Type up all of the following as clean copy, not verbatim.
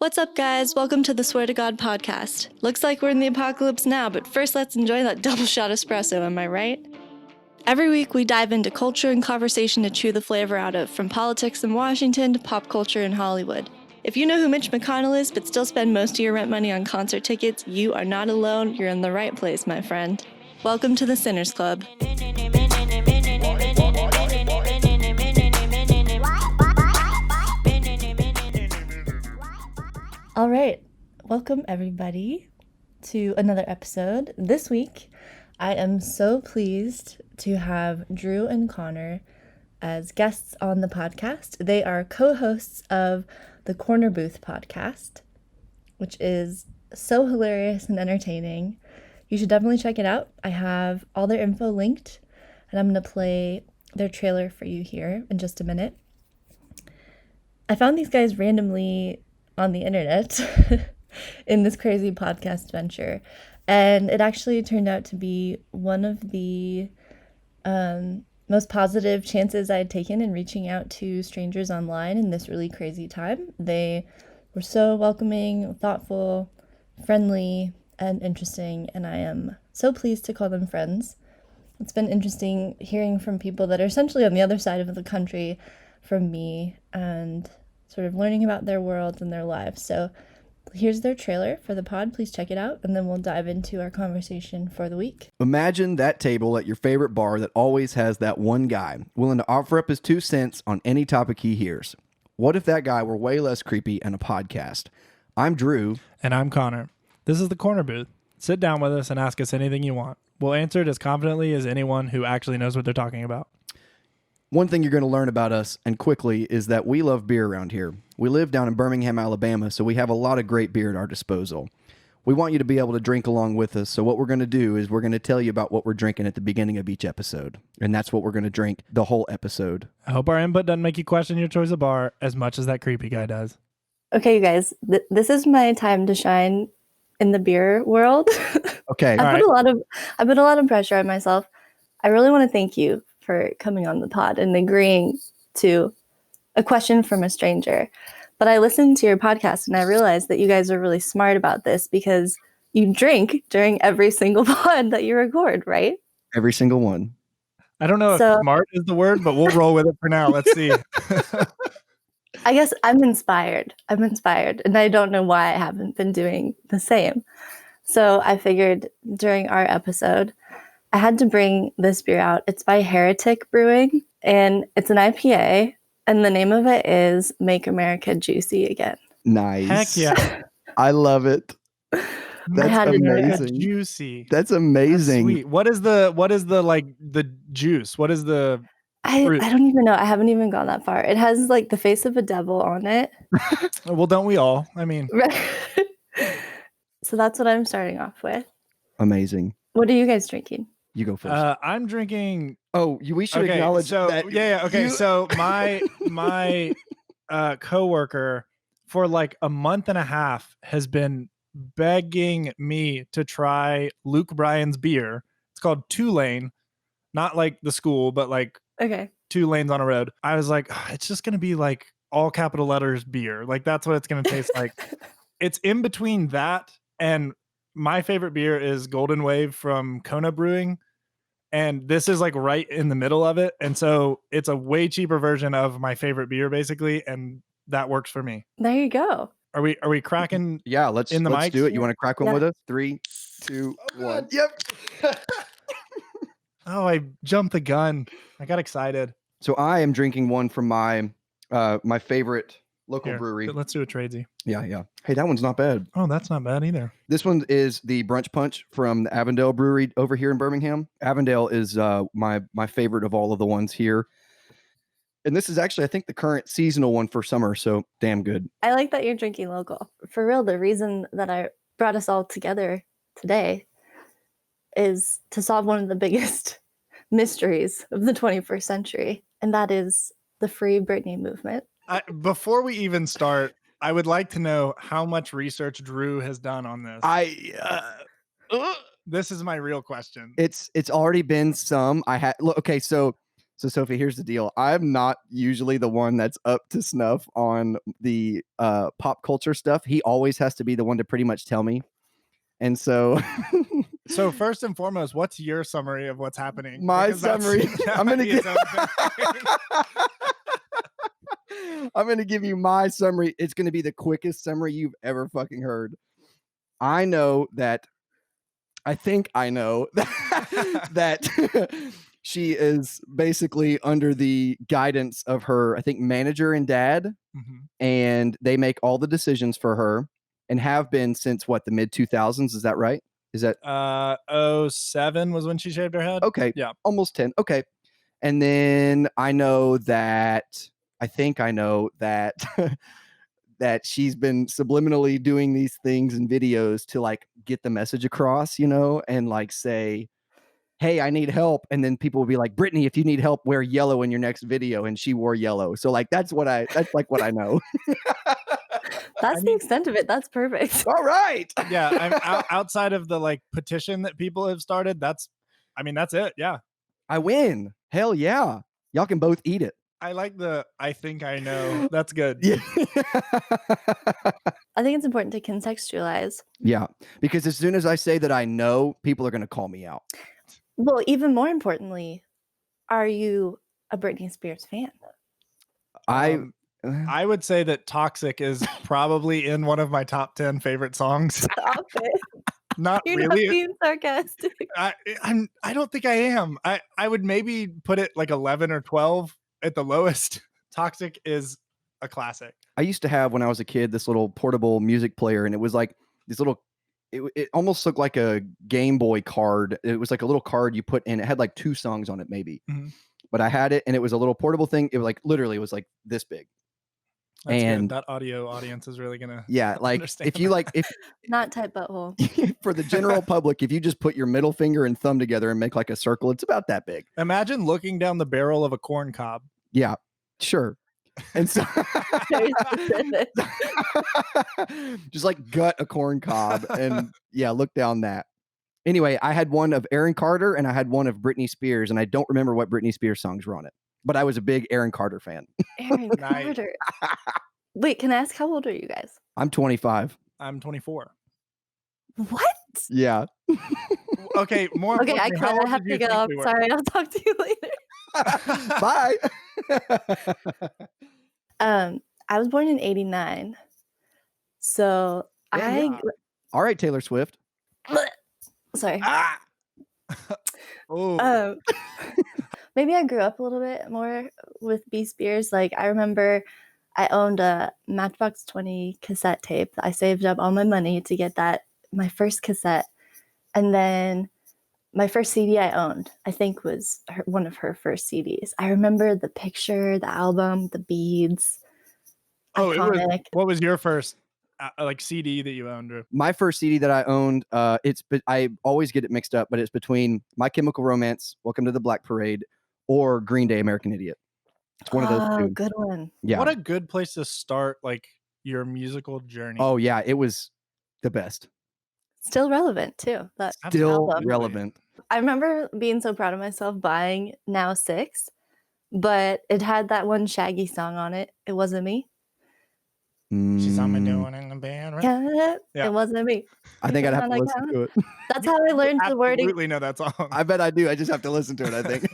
What's up, guys? Welcome to the Swear to God podcast. Looks like we're in the apocalypse now, but first let's enjoy that double shot espresso, am I right? Every week we dive into culture and conversation to chew the flavor out of, from politics in Washington to pop culture in Hollywood. If you know who Mitch McConnell is but still spend most of your rent money on concert tickets, you are not alone. You're in the right place, my friend. Welcome to the Sinners Club. All right, welcome everybody to another episode. This week, I am so pleased to have Drew and Connor as guests on the podcast. They are co-hosts of the Cornerbooth podcast, which is so hilarious and entertaining. You should definitely check it out. I have all their info linked, and I'm going to play their trailer for you here in just a minute. I found these guys randomly on the internet in this crazy podcast venture, and it actually turned out to be one of the most positive chances I had taken in reaching out to strangers online in this really crazy time. They were so welcoming, thoughtful, friendly, and interesting, and I am so pleased to call them friends. It's been interesting hearing from people that are essentially on the other side of the country from me and sort of learning about their worlds and their lives. So here's their trailer for the pod. Please check it out, and then we'll dive into our conversation for the week. Imagine that table at your favorite bar that always has that one guy willing to offer up his 2 cents on any topic he hears. What if that guy were way less creepy and a podcast? I'm Drew. And I'm Connor. This is the Cornerbooth. Sit down with us and ask us anything you want. We'll answer it as confidently as anyone who actually knows what they're talking about. One thing you're going to learn about us, and quickly, is that we love beer around here. We live down in Birmingham, Alabama, so we have a lot of great beer at our disposal. We want you to be able to drink along with us, so what we're going to do is we're going to tell you about what we're drinking at the beginning of each episode, and that's what we're going to drink the whole episode. I hope our input doesn't make you question your choice of bar as much as that creepy guy does. Okay, you guys, this is my time to shine in the beer world. Okay. I put a lot of pressure on myself. I really want to thank you for coming on the pod and agreeing to a question from a stranger. But I listened to your podcast and I realized that you guys are really smart about this because you drink during every single pod that you record, right? Every single one. I don't know if smart is the word, but we'll roll with it for now. Let's see. I guess I'm inspired, and I don't know why I haven't been doing the same. So I figured during our episode, I had to bring this beer out. It's by Heretic Brewing, and it's an IPA, and the name of it is Make America Juicy Again. Nice. Heck yeah. I love it. That's amazing. Juicy. That's amazing. That's sweet. What is the like the juice? What is the fruit? I don't even know. I haven't even gone that far. It has like the face of a devil on it. Well, don't we all? I mean. So that's what I'm starting off with. Amazing. What are you guys drinking? You go first. I'm drinking. Oh, we should acknowledge that. Yeah. Okay. So my coworker for like a month and a half has been begging me to try Luke Bryan's beer. It's called 2 Lane, not like the school, but like 2 lanes on a road. I was like, it's just gonna be like all capital letters beer. Like that's what it's gonna taste like. It's in between that and my favorite beer is Golden Wave from Kona Brewing. And this is like right in the middle of it. And so it's a way cheaper version of my favorite beer, basically. And that works for me. There you go. Are we cracking? Yeah, let's do it. You want to crack one with us? 3, 2, 1. Yep. Oh, I jumped the gun. I got excited. So I am drinking one from my my favorite local brewery. Let's do a tradesy. Yeah. Hey, that one's not bad. Oh, that's not bad either. This one is the Brunch Punch from the Avondale Brewery over here in Birmingham. Avondale is my favorite of all of the ones here. And this is actually, I think, the current seasonal one for summer, so damn good. I like that you're drinking local. For real, the reason that I brought us all together today is to solve one of the biggest mysteries of the 21st century, and that is the Free Britney movement. Before we even start, I would like to know how much research Drew has done on this. This is my real question. It's already been some. Okay, so So, Sophie, here's the deal. I'm not usually the one that's up to snuff on the pop culture stuff. He always has to be the one to pretty much tell me. And so, So first and foremost, what's your summary of what's happening? my Because that's- summary, that I'm might going to be give, its own thing. I'm going to give you my summary. It's going to be the quickest summary you've ever fucking heard. I think I know that she is basically under the guidance of her, I think, manager and dad, and they make all the decisions for her and have been since what, the mid 2000s? Is that right? Is that 07 was when she shaved her head? okay? Yeah. Almost 10. Okay. And then I think I know that that she's been subliminally doing these things in videos to like get the message across, and like say, hey, I need help. And then people will be like, Britney, if you need help, wear yellow in your next video. And she wore yellow. So like, that's like what I know. That's the extent of it. That's perfect. All right. Yeah. I'm outside of the like petition that people have started. That's it. Yeah. I win. Hell yeah. Y'all can both eat it. I like I think I know. That's good. Yeah. I think it's important to contextualize. Yeah. Because as soon as I say that I know, people are going to call me out. Well, even more importantly, are you a Britney Spears fan? I would say that Toxic is probably in one of my top 10 favorite songs. Stop it. Not You're really. not being sarcastic. I don't think I am. I would maybe put it like 11 or 12 at the lowest. Toxic is a classic. I used to have, when I was a kid, this little portable music player, and it was like this little, it almost looked like a Game Boy card. It was like a little card you put in. It had like 2 songs on it, maybe. But I had it, and it was a little portable thing. It was like literally, it was like this big. That's and good. That audio audience is really gonna like understand if you that. like if Not type butthole. for the general public, if you just put your middle finger and thumb together and make like a circle, it's about that big. Imagine looking down the barrel of a corn cob. Yeah, sure. And so Very specific. just like gut a corn cob and look down that. Anyway, I had one of Aaron Carter and I had one of Britney Spears, and I don't remember what Britney Spears songs were on it, but I was a big Aaron Carter fan. Aaron Nice. Carter. Wait, can I ask how old are you guys? I'm 25. I'm 24. What? Yeah. Okay, more Okay, I importantly, how old have did you to get think up. we were? Sorry, I'll talk to you later. Bye. I was born in 89. So Yeah. All right, Taylor Swift. Sorry. Oh, Maybe I grew up a little bit more with B. Spears. Like, I remember I owned a Matchbox 20 cassette tape. I saved up all my money to get my first cassette. And then my first CD I owned, I think, was one of her first CDs. I remember the picture, the album, the beads. Iconic. What was your first like CD that you owned? Drew? My first CD that I owned, I always get it mixed up, but it's between My Chemical Romance, Welcome to the Black Parade, or Green Day, American Idiot. It's one of those two. Good one. Yeah. What a good place to start like your musical journey. Oh yeah, it was the best. Still relevant too. That Still album. relevant. I remember being so proud of myself buying Now 6, but it had that one Shaggy song on it. It wasn't me. She saw me doing in the bed. Right? Yeah. It wasn't me. I think I'd have to listen to it. That's how I learned the wording. Absolutely know that song. I bet I do. I just have to listen to it, I think.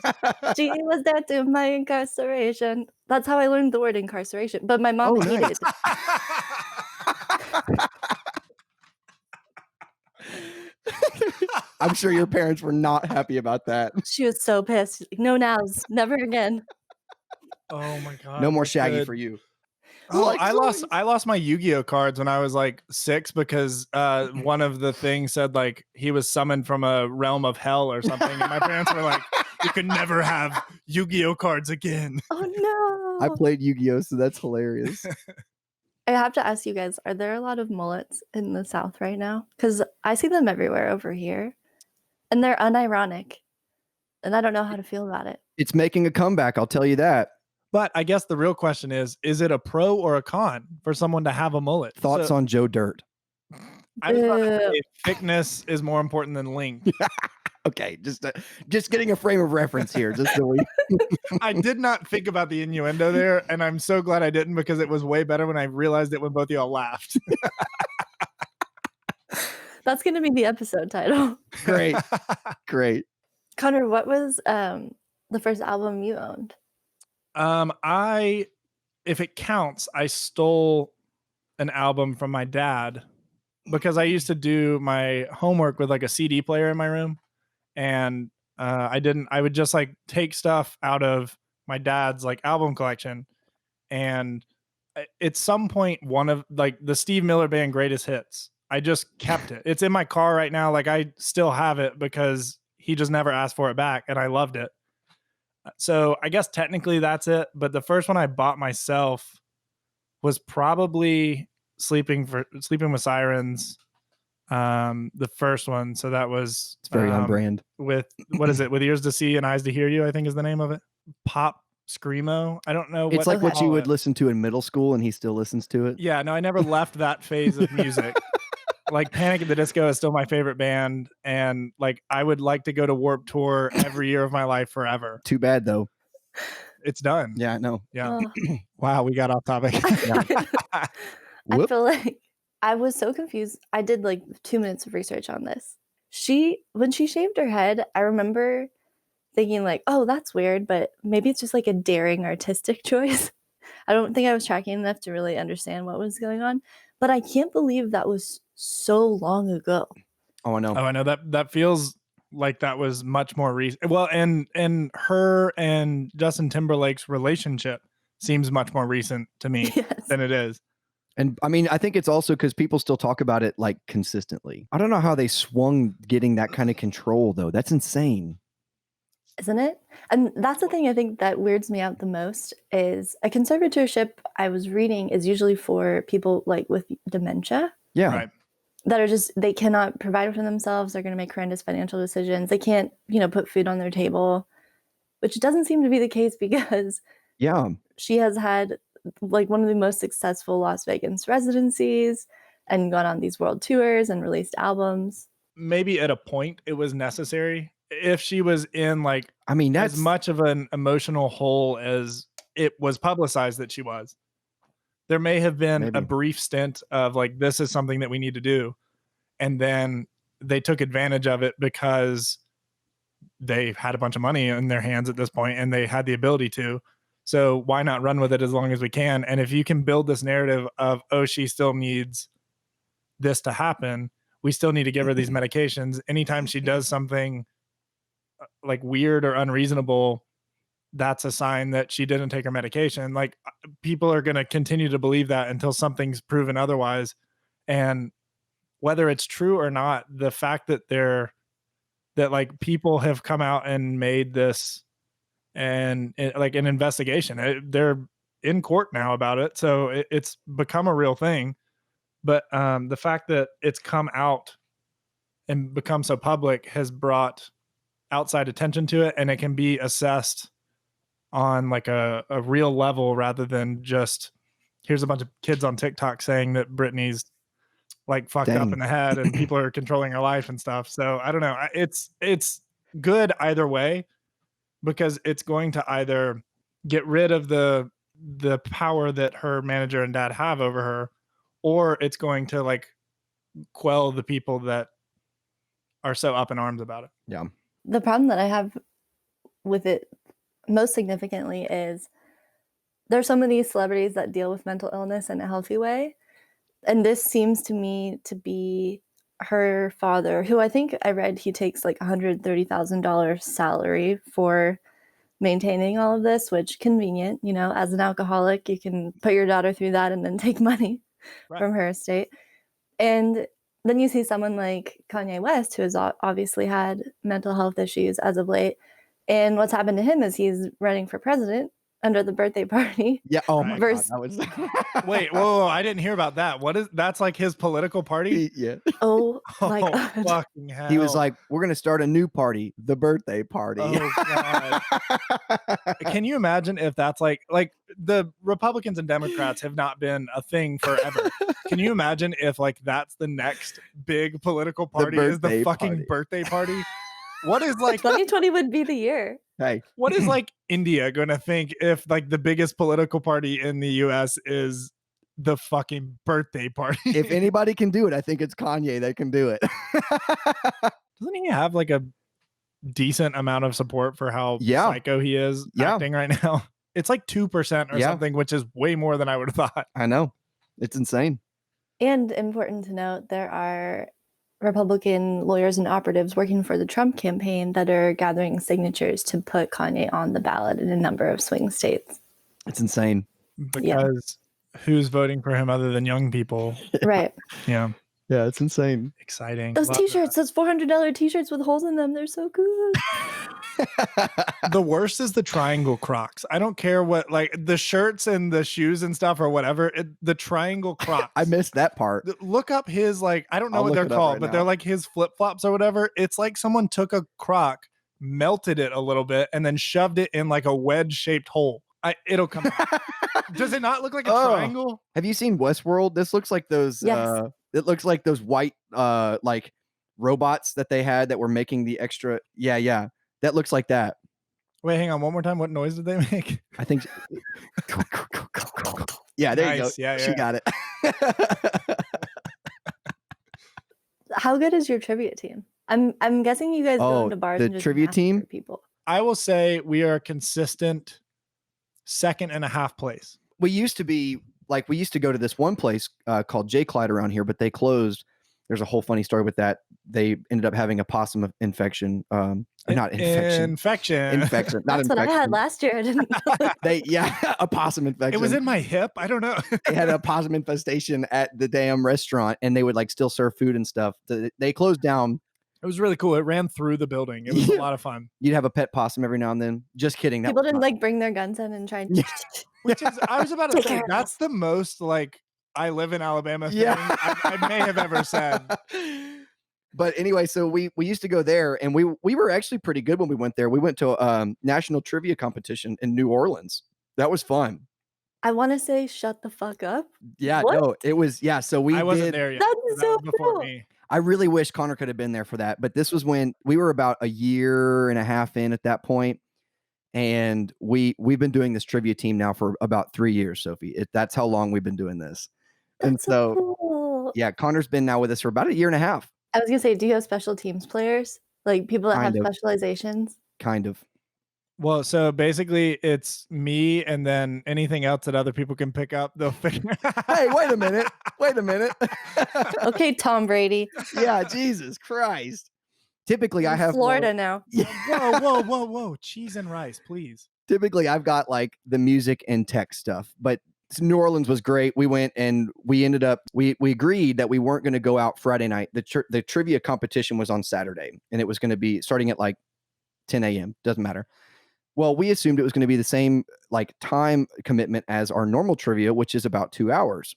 She was there to my incarceration. That's how I learned the word incarceration. But my mom hated nice. it. I'm sure your parents were not happy about that. She was so pissed. She's like, no nows, never again. Oh my god. No more that's Shaggy good. for you. Oh, Like, I lost my Yu-Gi-Oh cards when I was like 6 because one of the things said like he was summoned from a realm of hell or something, and my parents were like, "You can never have Yu-Gi-Oh cards again." Oh no. I played Yu-Gi-Oh, so that's hilarious. I have to ask you guys, are there a lot of mullets in the South right now? Because I see them everywhere over here. And they're unironic. And I don't know how to feel about it. It's making a comeback, I'll tell you that. But I guess the real question is it a pro or a con for someone to have a mullet? Thoughts on Joe Dirt? I would probably say thickness is more important than length. Okay, just getting a frame of reference here, just so we. I did not think about the innuendo there, and I'm so glad I didn't because it was way better when I realized it when both of y'all laughed. That's going to be the episode title. Great. Connor, what was the first album you owned? If it counts, I stole an album from my dad because I used to do my homework with like a CD player in my room, and I would just like take stuff out of my dad's like album collection, and at some point one of like the Steve Miller Band greatest hits, I just kept it. It's in my car right now. Like I still have it because he just never asked for it back, and I loved it. So I guess technically that's it. But the first one I bought myself was probably Sleeping with Sirens. The first one. So that was It's very on brand. With what is it? With Ears to See and Eyes to Hear You, I think is the name of it. Pop Screamo. I don't know. It's like what you would listen to in middle school, and he still listens to it. Yeah, no, I never left that phase of music. Like Panic at the Disco is still my favorite band, and like I would like to go to Warped Tour every year of my life forever. Too bad though. It's done. Yeah, I know. Yeah. Wow, we got off topic. I feel like I was so confused. I did like 2 minutes of research on this. When she shaved her head, I remember thinking like, oh, that's weird, but maybe it's just like a daring artistic choice. I don't think I was tracking enough to really understand what was going on, but I can't believe that was so long ago. Oh, I know. Oh, I know that feels like that was much more recent. Well, and her and Justin Timberlake's relationship seems much more recent to me than it is. And I mean, I think it's also because people still talk about it like consistently. I don't know how they swung getting that kind of control though. That's insane. Isn't it? And that's the thing I think that weirds me out the most is a conservatorship I was reading is usually for people like with dementia. Yeah. Right. That are just, they cannot provide for themselves. They're going to make horrendous financial decisions. They can't, put food on their table, which doesn't seem to be the case because she has had like one of the most successful Las Vegas residencies and gone on these world tours and released albums. Maybe at a point it was necessary. If she was in like, I mean, that's as much of an emotional hole as it was publicized that she was. There may have been a brief stint of like, this is something that we need to do. And then they took advantage of it because they had a bunch of money in their hands at this point and they had the ability to. So why not run with it as long as we can? And if you can build this narrative of, oh, she still needs this to happen, we still need to give her these medications. Anytime she does something like weird or unreasonable, that's a sign that she didn't take her medication. Like people are going to continue to believe that until something's proven otherwise. And whether it's true or not, the fact that like people have come out and made this and like an investigation, they're in court now about it. So it's become a real thing. But the fact that it's come out and become so public has brought outside attention to it, and it can be assessed on like a real level rather than just here's a bunch of kids on TikTok saying that Britney's like fucked up in the head and people are controlling her life and stuff. So I don't know. It's good either way because it's going to either get rid of the power that her manager and dad have over her, or it's going to like quell the people that are so up in arms about it. Yeah. The problem that I have with it most significantly is there's so many celebrities that deal with mental illness in a healthy way. And this seems to me to be her father, who I think I read he takes like $130,000 salary for maintaining all of this, which convenient, as an alcoholic, you can put your daughter through that and then take money from her estate. And then you see someone like Kanye West, who has obviously had mental health issues as of late. And what's happened to him is he's running for president under the birthday party. Yeah. Oh my God. That was... Wait, whoa, I didn't hear about that. That's like his political party? Yeah. Oh my God. Fucking hell. He was like, we're going to start a new party, the birthday party. Oh God. Can you imagine if that's like the Republicans and Democrats have not been a thing forever. Can you imagine if like that's the next big political party is the fucking birthday party? What is like 2020 would be the year. Hey, what is like India gonna think if like the biggest political party in the US is the fucking birthday party? if anybody can do it, I think it's Kanye that can do it. Doesn't he have like a decent amount of support for how Yeah. psycho he is Yeah. acting right now? It's like 2% or Yeah. something, which is way more than I would have thought. I know. It's insane. And important to note, there are Republican lawyers and operatives working for the Trump campaign that are gathering signatures to put Kanye on the ballot in a number of swing states. It's insane. Because who's voting for him other than young people? Right. Yeah. Yeah, it's insane. Exciting. Those Love t-shirts, those $400 t-shirts with holes in them, they're so good. that. The worst is the triangle Crocs. I don't care what, like the shirts and the shoes and stuff or whatever. The triangle Crocs. I missed that part. Look up his, like, I don't know I'll what look they're it up called, right but now. they're like his flip-flops or whatever. It's like someone took a Croc, melted it a little bit, and then shoved it in like a wedge-shaped hole. It'll come out. Does it not look like a triangle? Have you seen Westworld? This looks like those Yes. it looks like those white like robots that they had that were making the extra yeah. That looks like that. Wait, hang on. One more time. What noise did they make? I think yeah, there you go. Nice. Yeah, She yeah. got it. How good is your trivia team? I'm guessing you guys go Oh, into bars the and just trivia massacre team? people. I will say we are a consistent second and a half place. We used to be like we used to go to this one place called J Clyde around here, but they closed. There's a whole funny story with that. They ended up having a possum infection. Not infection. Infection. Infection. Not That's infection. what I had last year. I didn't know. A possum infection. It was in my hip. I don't know. They had a possum infestation at the damn restaurant, and they would like still serve food and stuff. They closed down. It was really cool. It ran through the building. It was a lot of fun. You'd have a pet possum every now and then. Just kidding. That People was didn't not- like bring their guns in and try and Which is, I was about to Take say, care of that's the most like I live in Alabama thing Yeah. I may have ever said. But anyway, so we used to go there, and we were actually pretty good when we went there. We went to a national trivia competition in New Orleans. That was fun. I want to say shut the fuck up. Yeah, What? no, it was so we I wasn't did. there yet. That's That so was before cool. me. I really wish Connor could have been there for that, but this was when we were about a year and a half in at that point, and we've been doing this trivia team now for about 3 years, Sophie. That's how long we've been doing this. And That's so cool. yeah, Connor's been now with us for about a year and a half, I was gonna say, do you have special teams players? Like people that Kind have of. specializations? kind of. Well, so basically it's me and then anything else that other people can pick up, they'll figure. Hey, wait a minute. Wait a minute. Okay, Tom Brady. Yeah, Jesus Christ. Typically, I In have Florida now. Whoa. Cheese and rice, please. Typically, I've got like the music and tech stuff, but New Orleans was great. We went and we ended up we agreed that we weren't going to go out Friday night. The trivia competition was on Saturday, and it was going to be starting at like 10 a.m. Doesn't matter. Well, we assumed it was going to be the same like time commitment as our normal trivia, which is about 2 hours.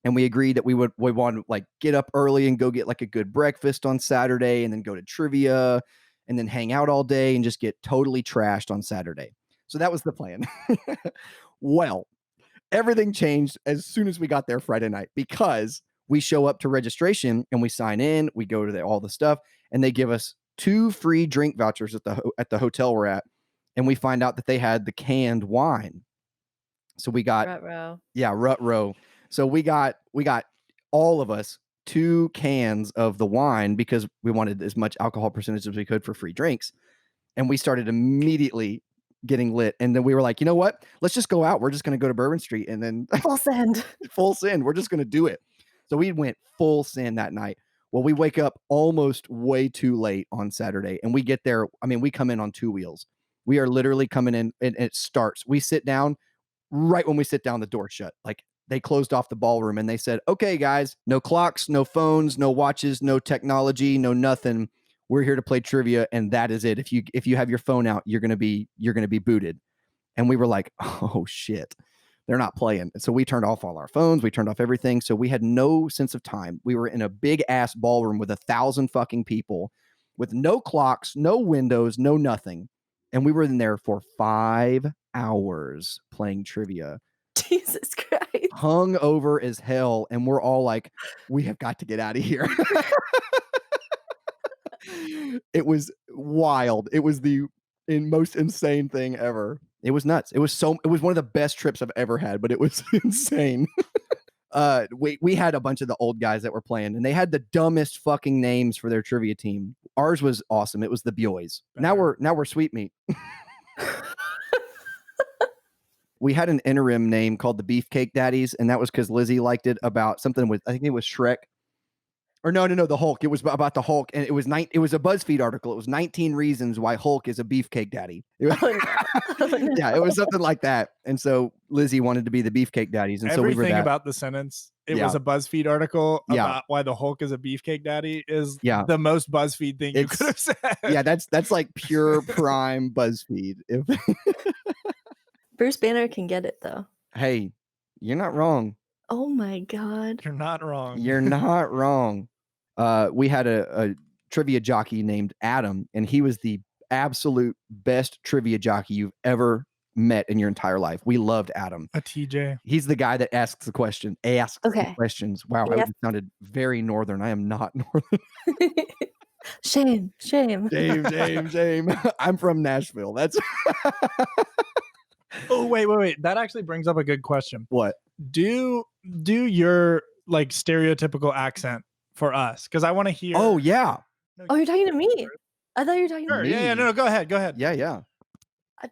And we agreed that we want to like get up early and go get like a good breakfast on Saturday, and then go to trivia, and then hang out all day and just get totally trashed on Saturday. So that was the plan. Well, everything changed as soon as we got there Friday night, because we show up to registration and we sign in, we go to all the stuff, and they give us 2 free drink vouchers at the hotel we're at, and we find out that they had the canned wine. So we got Ruh-roh. rut row. So we got all of us 2 cans of the wine because we wanted as much alcohol percentage as we could for free drinks. And we started immediately getting lit. And then we were like, you know what? Let's just go out. We're just going to go to Bourbon Street, and then Full send. full send. We're just going to do it. So we went full send that night. Well, we wake up almost way too late on Saturday, and we get there. I mean, we come in on 2 wheels. We are literally coming in, and it starts. We sit down. Right when we sit down, the door shut. Like, they closed off the ballroom, and they said, okay, guys, no clocks, no phones, no watches, no technology, no nothing. We're here to play trivia, and that is it. If you have your phone out, you're gonna be booted. And we were like, oh shit, they're not playing. So we turned off all our phones, we turned off everything. So we had no sense of time. We were in a big ass ballroom with 1,000 fucking people, with no clocks, no windows, no nothing. And we were in there for 5 hours playing trivia. Jesus Christ. Hung over as hell, and we're all like, we have got to get out of here. wild. It was the most insane thing ever. It was nuts. It was one of the best trips I've ever had, but it was insane. We had a bunch of the old guys that were playing, and they had the dumbest fucking names for their trivia team. Ours was awesome. It was the Bioys. Now we're Sweet Meat. We had an interim name called the Beefcake Daddies, and that was because Lizzie liked it about something with, I think it was Shrek. Or no, the Hulk. It was about the Hulk, and it was it was a BuzzFeed article. It was 19 reasons why Hulk is a beefcake daddy. Yeah, it was something like that. And so Lizzie wanted to be the Beefcake Daddies, and everything so we were that. About the sentence. It was a BuzzFeed article about why the Hulk is a beefcake daddy is the most BuzzFeed thing you could have said. Yeah, that's like pure prime BuzzFeed. Bruce Banner can get it though. Hey, you're not wrong. Oh my God. You're not wrong. You're not wrong. We had a trivia jockey named Adam, and he was the absolute best trivia jockey you've ever met in your entire life. We loved Adam. A TJ. He's the guy that asks the questions. Wow, I sounded very northern. I am not northern. Shame. Shame. I'm from Nashville. That's Oh, wait. That actually brings up a good question. What? Do your like stereotypical accent for us, because I want to hear. Oh yeah. Oh, you're talking to me. I thought you were talking to me. Yeah. No, go ahead. Yeah.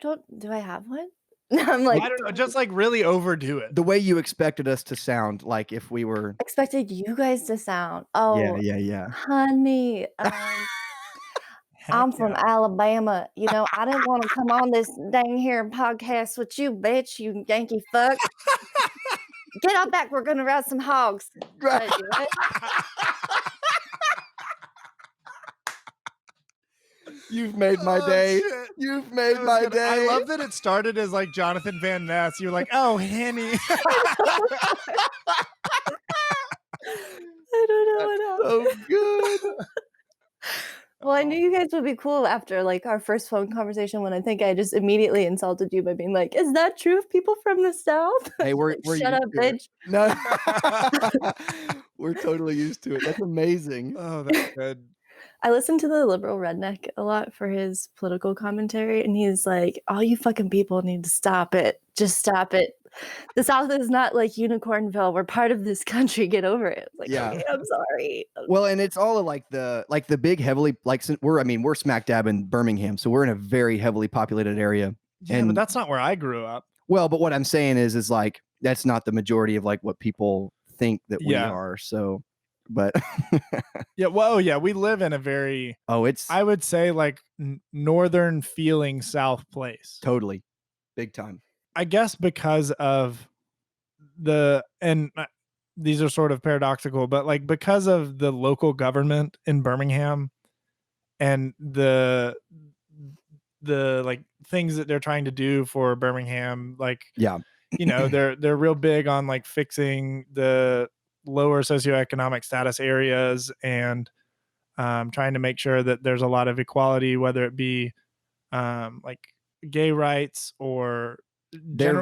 Do I have one? I'm like, I don't know. Just like really overdo it. The way you expected us to sound, like if we were expected you guys to sound. Oh yeah. Honey. I'm from Alabama. You know, I didn't want to come on this dang here podcast with you, bitch, you Yankee fuck. Get out back. We're going to ride some hogs. Right. You've made my day. Shit. You've made my day. I love that it started as like Jonathan Van Ness. You're like, oh, Henny. I don't know what happened. So good. Well, I knew you guys would be cool after like our first phone conversation, when I think I just immediately insulted you by being like, is that true of people from the South? Hey, we're shut up, bitch. No. We're totally used to it. That's amazing. Oh, that's good. I listen to the liberal redneck a lot for his political commentary, and he's like, all you fucking people need to stop it. Just stop it. The South is not like Unicornville. We're part of this country. Get over it. Like, yeah. Okay, I'm sorry. Well, and it's all like the big heavily, like we're smack dab in Birmingham, so we're in a very heavily populated area. Yeah, but that's not where I grew up. Well, but what I'm saying is like that's not the majority of like what people think that we are. So, but yeah, well, yeah, we live in a very I would say like northern feeling South place. Totally, big time. I guess because of these are sort of paradoxical, but like because of the local government in Birmingham and the like things that they're trying to do for Birmingham, like, you know, they're real big on like fixing the lower socioeconomic status areas and trying to make sure that there's a lot of equality, whether it be like gay rights or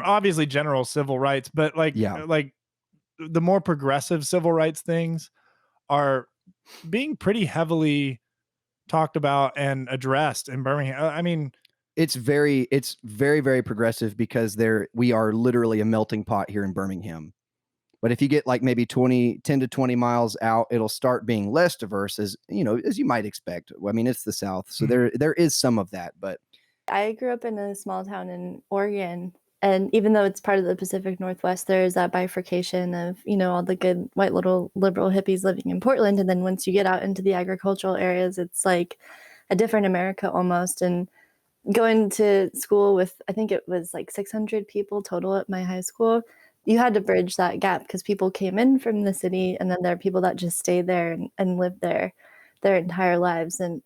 obviously general civil rights, but like the more progressive civil rights things are being pretty heavily talked about and addressed in Birmingham. I mean, it's very, very progressive because we are literally a melting pot here in Birmingham. But if you get like maybe 10 to 20 miles out, it'll start being less diverse, as you know, as you might expect. I mean, it's the South, so there is some of that. But I grew up in a small town in Oregon, and even though it's part of the Pacific Northwest, there is that bifurcation of, you know, all the good white little liberal hippies living in Portland, and then once you get out into the agricultural areas, it's like a different America almost. And going to school with, I think it was like 600 people total at my high school, you had to bridge that gap because people came in from the city, and then there are people that just stayed there and lived there their entire lives. And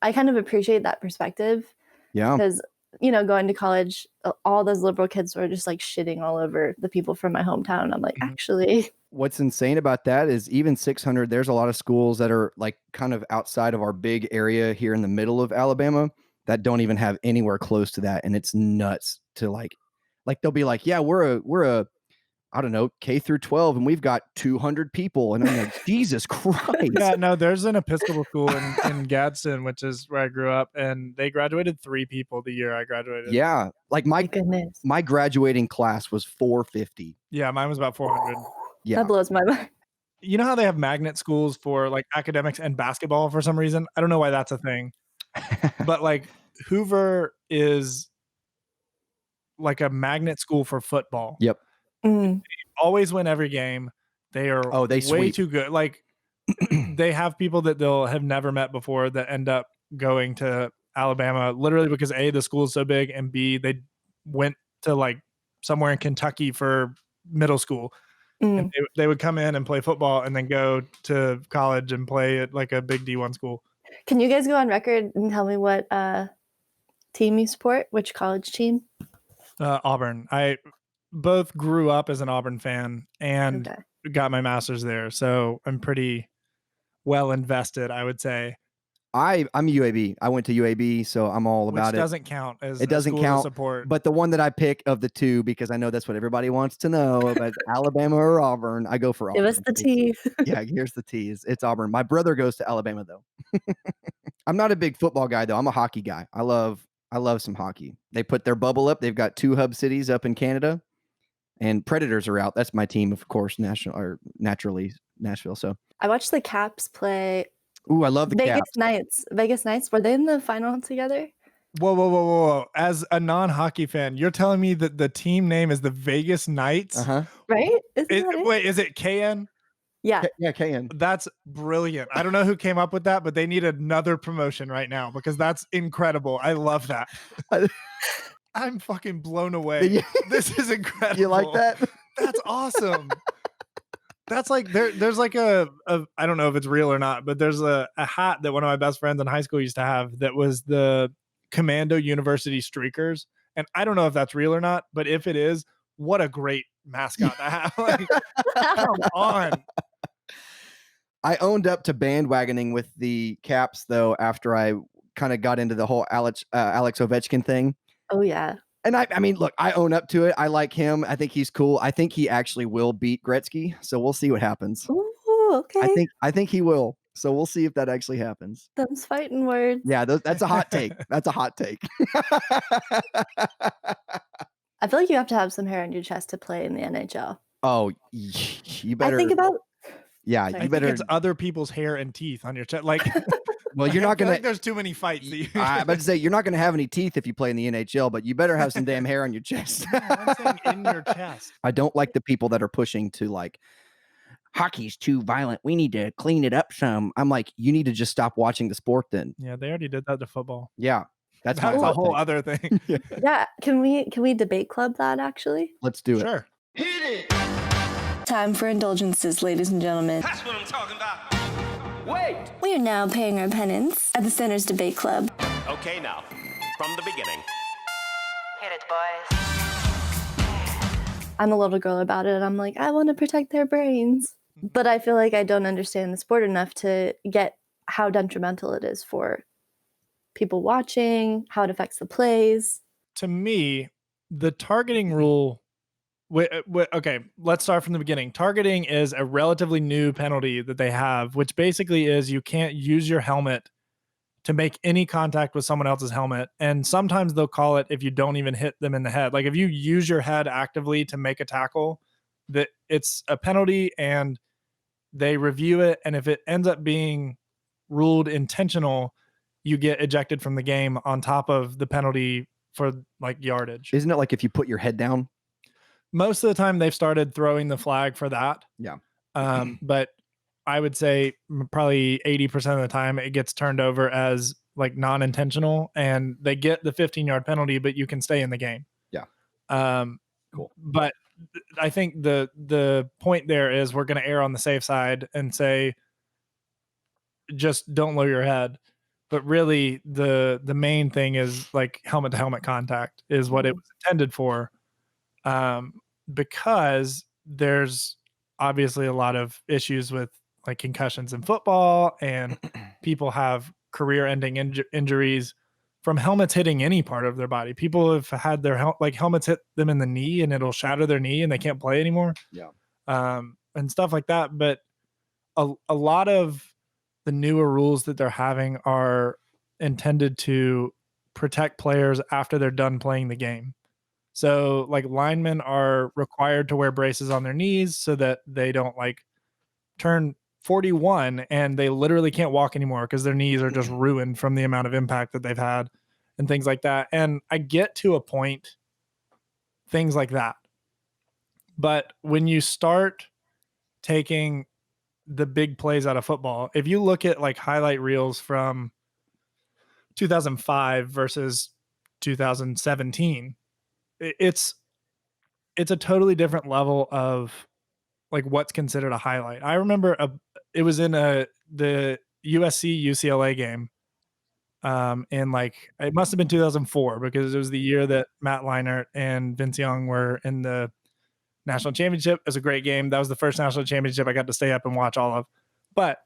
I kind of appreciate that perspective. Yeah. Because, you know, going to college, all those liberal kids were just like shitting all over the people from my hometown. I'm like, actually. What's insane about that is even 600, there's a lot of schools that are like kind of outside of our big area here in the middle of Alabama that don't even have anywhere close to that. And it's nuts to like they'll be like, yeah, we're a I don't know, K through 12, and we've got 200 people. And I'm like, Jesus Christ. Yeah, no, there's an Episcopal school in Gadsden, which is where I grew up, and they graduated 3 people the year I graduated. Yeah. Like My goodness. my graduating class was 450. Yeah, mine was about 400. Yeah. That blows my mind. You know how they have magnet schools for like academics and basketball for some reason? I don't know why that's a thing. But like Hoover is like a magnet school for football. Yep. Mm. Always win every game. They are they way sweep. too good. Like they have people that they'll have never met before that end up going to Alabama literally because A, the school is so big, and B, they went to like somewhere in Kentucky for middle school. And they would come in and play football and then go to college and play at like a big D1 school. Can you guys go on record and tell me what team you support? Which college team? Auburn. I both grew up as an Auburn fan and got my master's there. So I'm pretty well invested, I would say. I'm UAB. I went to UAB, so I'm all about Which it. doesn't count as it doesn't count. Support. But the one that I pick of the two, because I know that's what everybody wants to know about Alabama or Auburn, I go for Auburn. Give us the tea. Yeah, here's the tease. It's Auburn. My brother goes to Alabama though. I'm not a big football guy though. I'm a hockey guy. I love some hockey. They put their bubble up. They've got 2 hub cities up in Canada, and Predators are out. That's my team, of course, naturally Nashville. So I watched the Caps play. Ooh, I love the Vegas Caps. Knights. Vegas Knights. Were they in the final together? Whoa. As a non-hockey fan, you're telling me that the team name is the Vegas Knights? Uh-huh. Right? Wait, is it KN? Yeah. KN. That's brilliant. I don't know who came up with that, but they need another promotion right now because that's incredible. I love that. I'm fucking blown away. This is incredible. You like that? That's awesome. That's like there's like a I don't know if it's real or not, but there's a hat that one of my best friends in high school used to have that was the Commando University Streakers. And I don't know if that's real or not, but if it is, what a great mascot to have. Like, come on. I owned up to bandwagoning with the Caps though after I kind of got into the whole Alex Ovechkin thing. Oh yeah. And I mean, look, I own up to it. I like him. I think he's cool. I think he actually will beat Gretzky. So we'll see what happens. Ooh, okay. I think he will. So we'll see if that actually happens. Them's fighting words. Yeah, that's a hot take. That's a hot take. I feel like you have to have some hair on your chest to play in the NHL. Oh, you better. I think about. Yeah, Sorry. you better. It's other people's hair and teeth on your chest. Like, well, you're not gonna. Like there's too many fights. I'm about to say you're not gonna have any teeth if you play in the NHL, but you better have some damn hair on your chest. No, I'm saying in your chest. I don't like the people that are pushing to like, hockey's too violent. We need to clean it up some. I'm like, you need to just stop watching the sport then. Yeah, they already did that to football. Yeah, that's a whole other thing. Yeah, can we debate club that actually? Let's do it. Sure. Hit it. Time for indulgences, ladies and gentlemen. That's what I'm talking about. Wait. We are now paying our penance at the Center's Debate Club. Okay, now, from the beginning. Hit it, boys. I'm a little girl about it, and I'm like, I want to protect their brains. But I feel like I don't understand the sport enough to get how detrimental it is for people watching, how it affects the plays. To me, the targeting rule. Okay, let's start from the beginning. Targeting is a relatively new penalty that they have, which basically is you can't use your helmet to make any contact with someone else's helmet. And sometimes they'll call it if you don't even hit them in the head. Like if you use your head actively to make a tackle, that it's a penalty and they review it. And if it ends up being ruled intentional, you get ejected from the game on top of the penalty for like yardage. Isn't it like if you put your head down? Most of the time they've started throwing the flag for that. Yeah. But I would say probably 80% of the time it gets turned over as like non-intentional and they get the 15-yard penalty, but you can stay in the game. Yeah. Cool. But I think the point there is we're going to err on the safe side and say, just don't lower your head. But really the main thing is like helmet to helmet contact is what it was intended for. Because there's obviously a lot of issues with like concussions in football and people have career ending injuries from helmets hitting any part of their body. People have had their helmets hit them in the knee and it'll shatter their knee and they can't play anymore. Yeah. And stuff like that. But a lot of the newer rules that they're having are intended to protect players after they're done playing the game. So like linemen are required to wear braces on their knees so that they don't like turn 41 and they literally can't walk anymore because their knees are just ruined from the amount of impact that they've had and things like that. And I get to a point, things like that. But when you start taking the big plays out of football, if you look at like highlight reels from 2005 versus 2017, it's a totally different level of like what's considered a highlight. I remember it was in the USC UCLA game. And like it must have been 2004 because it was the year that Matt Leinart and Vince Young were in the national championship. It was a great game. That was the first national championship I got to stay up and watch all of. But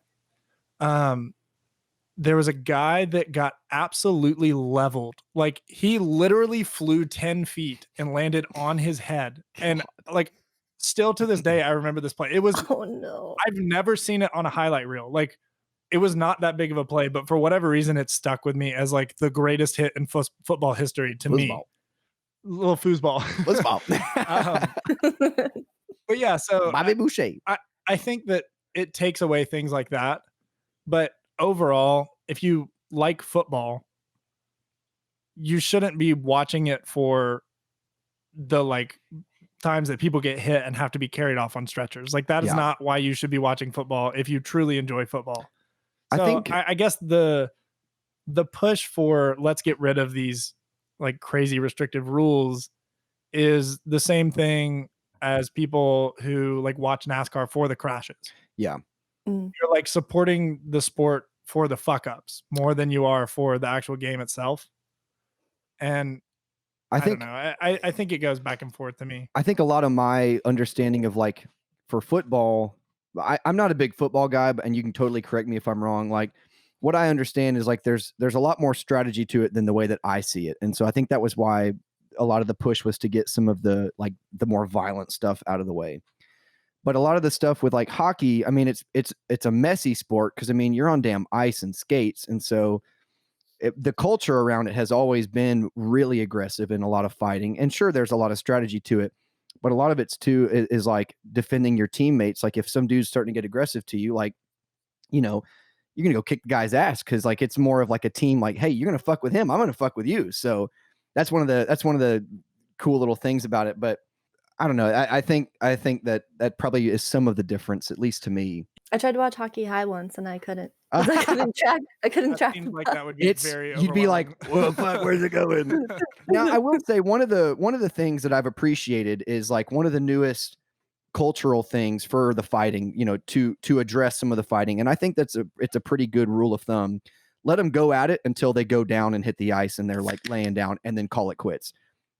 there was a guy that got absolutely leveled. Like he literally flew 10 feet and landed on his head. And like still to this day, I remember this play. It was, Oh no. I've never seen it on a highlight reel. Like it was not that big of a play, but for whatever reason, it stuck with me as like the greatest hit in football history to me. Little foosball. But yeah, so Bobby Boucher. I think that it takes away things like that. But overall, if you like football, you shouldn't be watching it for the like times that people get hit and have to be carried off on stretchers. Like that is not why you should be watching football if you truly enjoy football. So I guess the push for let's get rid of these like crazy restrictive rules is the same thing as people who like watch NASCAR for the crashes. Yeah. You're like supporting the sport for the fuck ups more than you are for the actual game itself. And I don't know. I think it goes back and forth to me. I think a lot of my understanding of like for football, I'm not a big football guy, and you can totally correct me if I'm wrong. Like what I understand is like there's a lot more strategy to it than the way that I see it. And so I think that was why a lot of the push was to get some of the like the more violent stuff out of the way. But a lot of the stuff with like hockey, I mean, it's a messy sport because I mean you're on damn ice and skates, and so the culture around it has always been really aggressive in a lot of fighting. And sure, there's a lot of strategy to it, but a lot of it's too is like defending your teammates. Like if some dude's starting to get aggressive to you, like you know you're gonna go kick the guy's ass because like it's more of like a team. Like hey, you're gonna fuck with him, I'm gonna fuck with you. So that's one of the cool little things about it. But I don't know. I think that probably is some of the difference, at least to me. I tried to watch Hockey High once and I couldn't. I couldn't track. Seems like that would be very. You'd be like, "Well, fuck, where's it going?" Now, I will say one of the things that I've appreciated is like one of the newest cultural things for the fighting, you know, to address some of the fighting, and I think it's a pretty good rule of thumb. Let them go at it until they go down and hit the ice and they're like laying down, and then call it quits.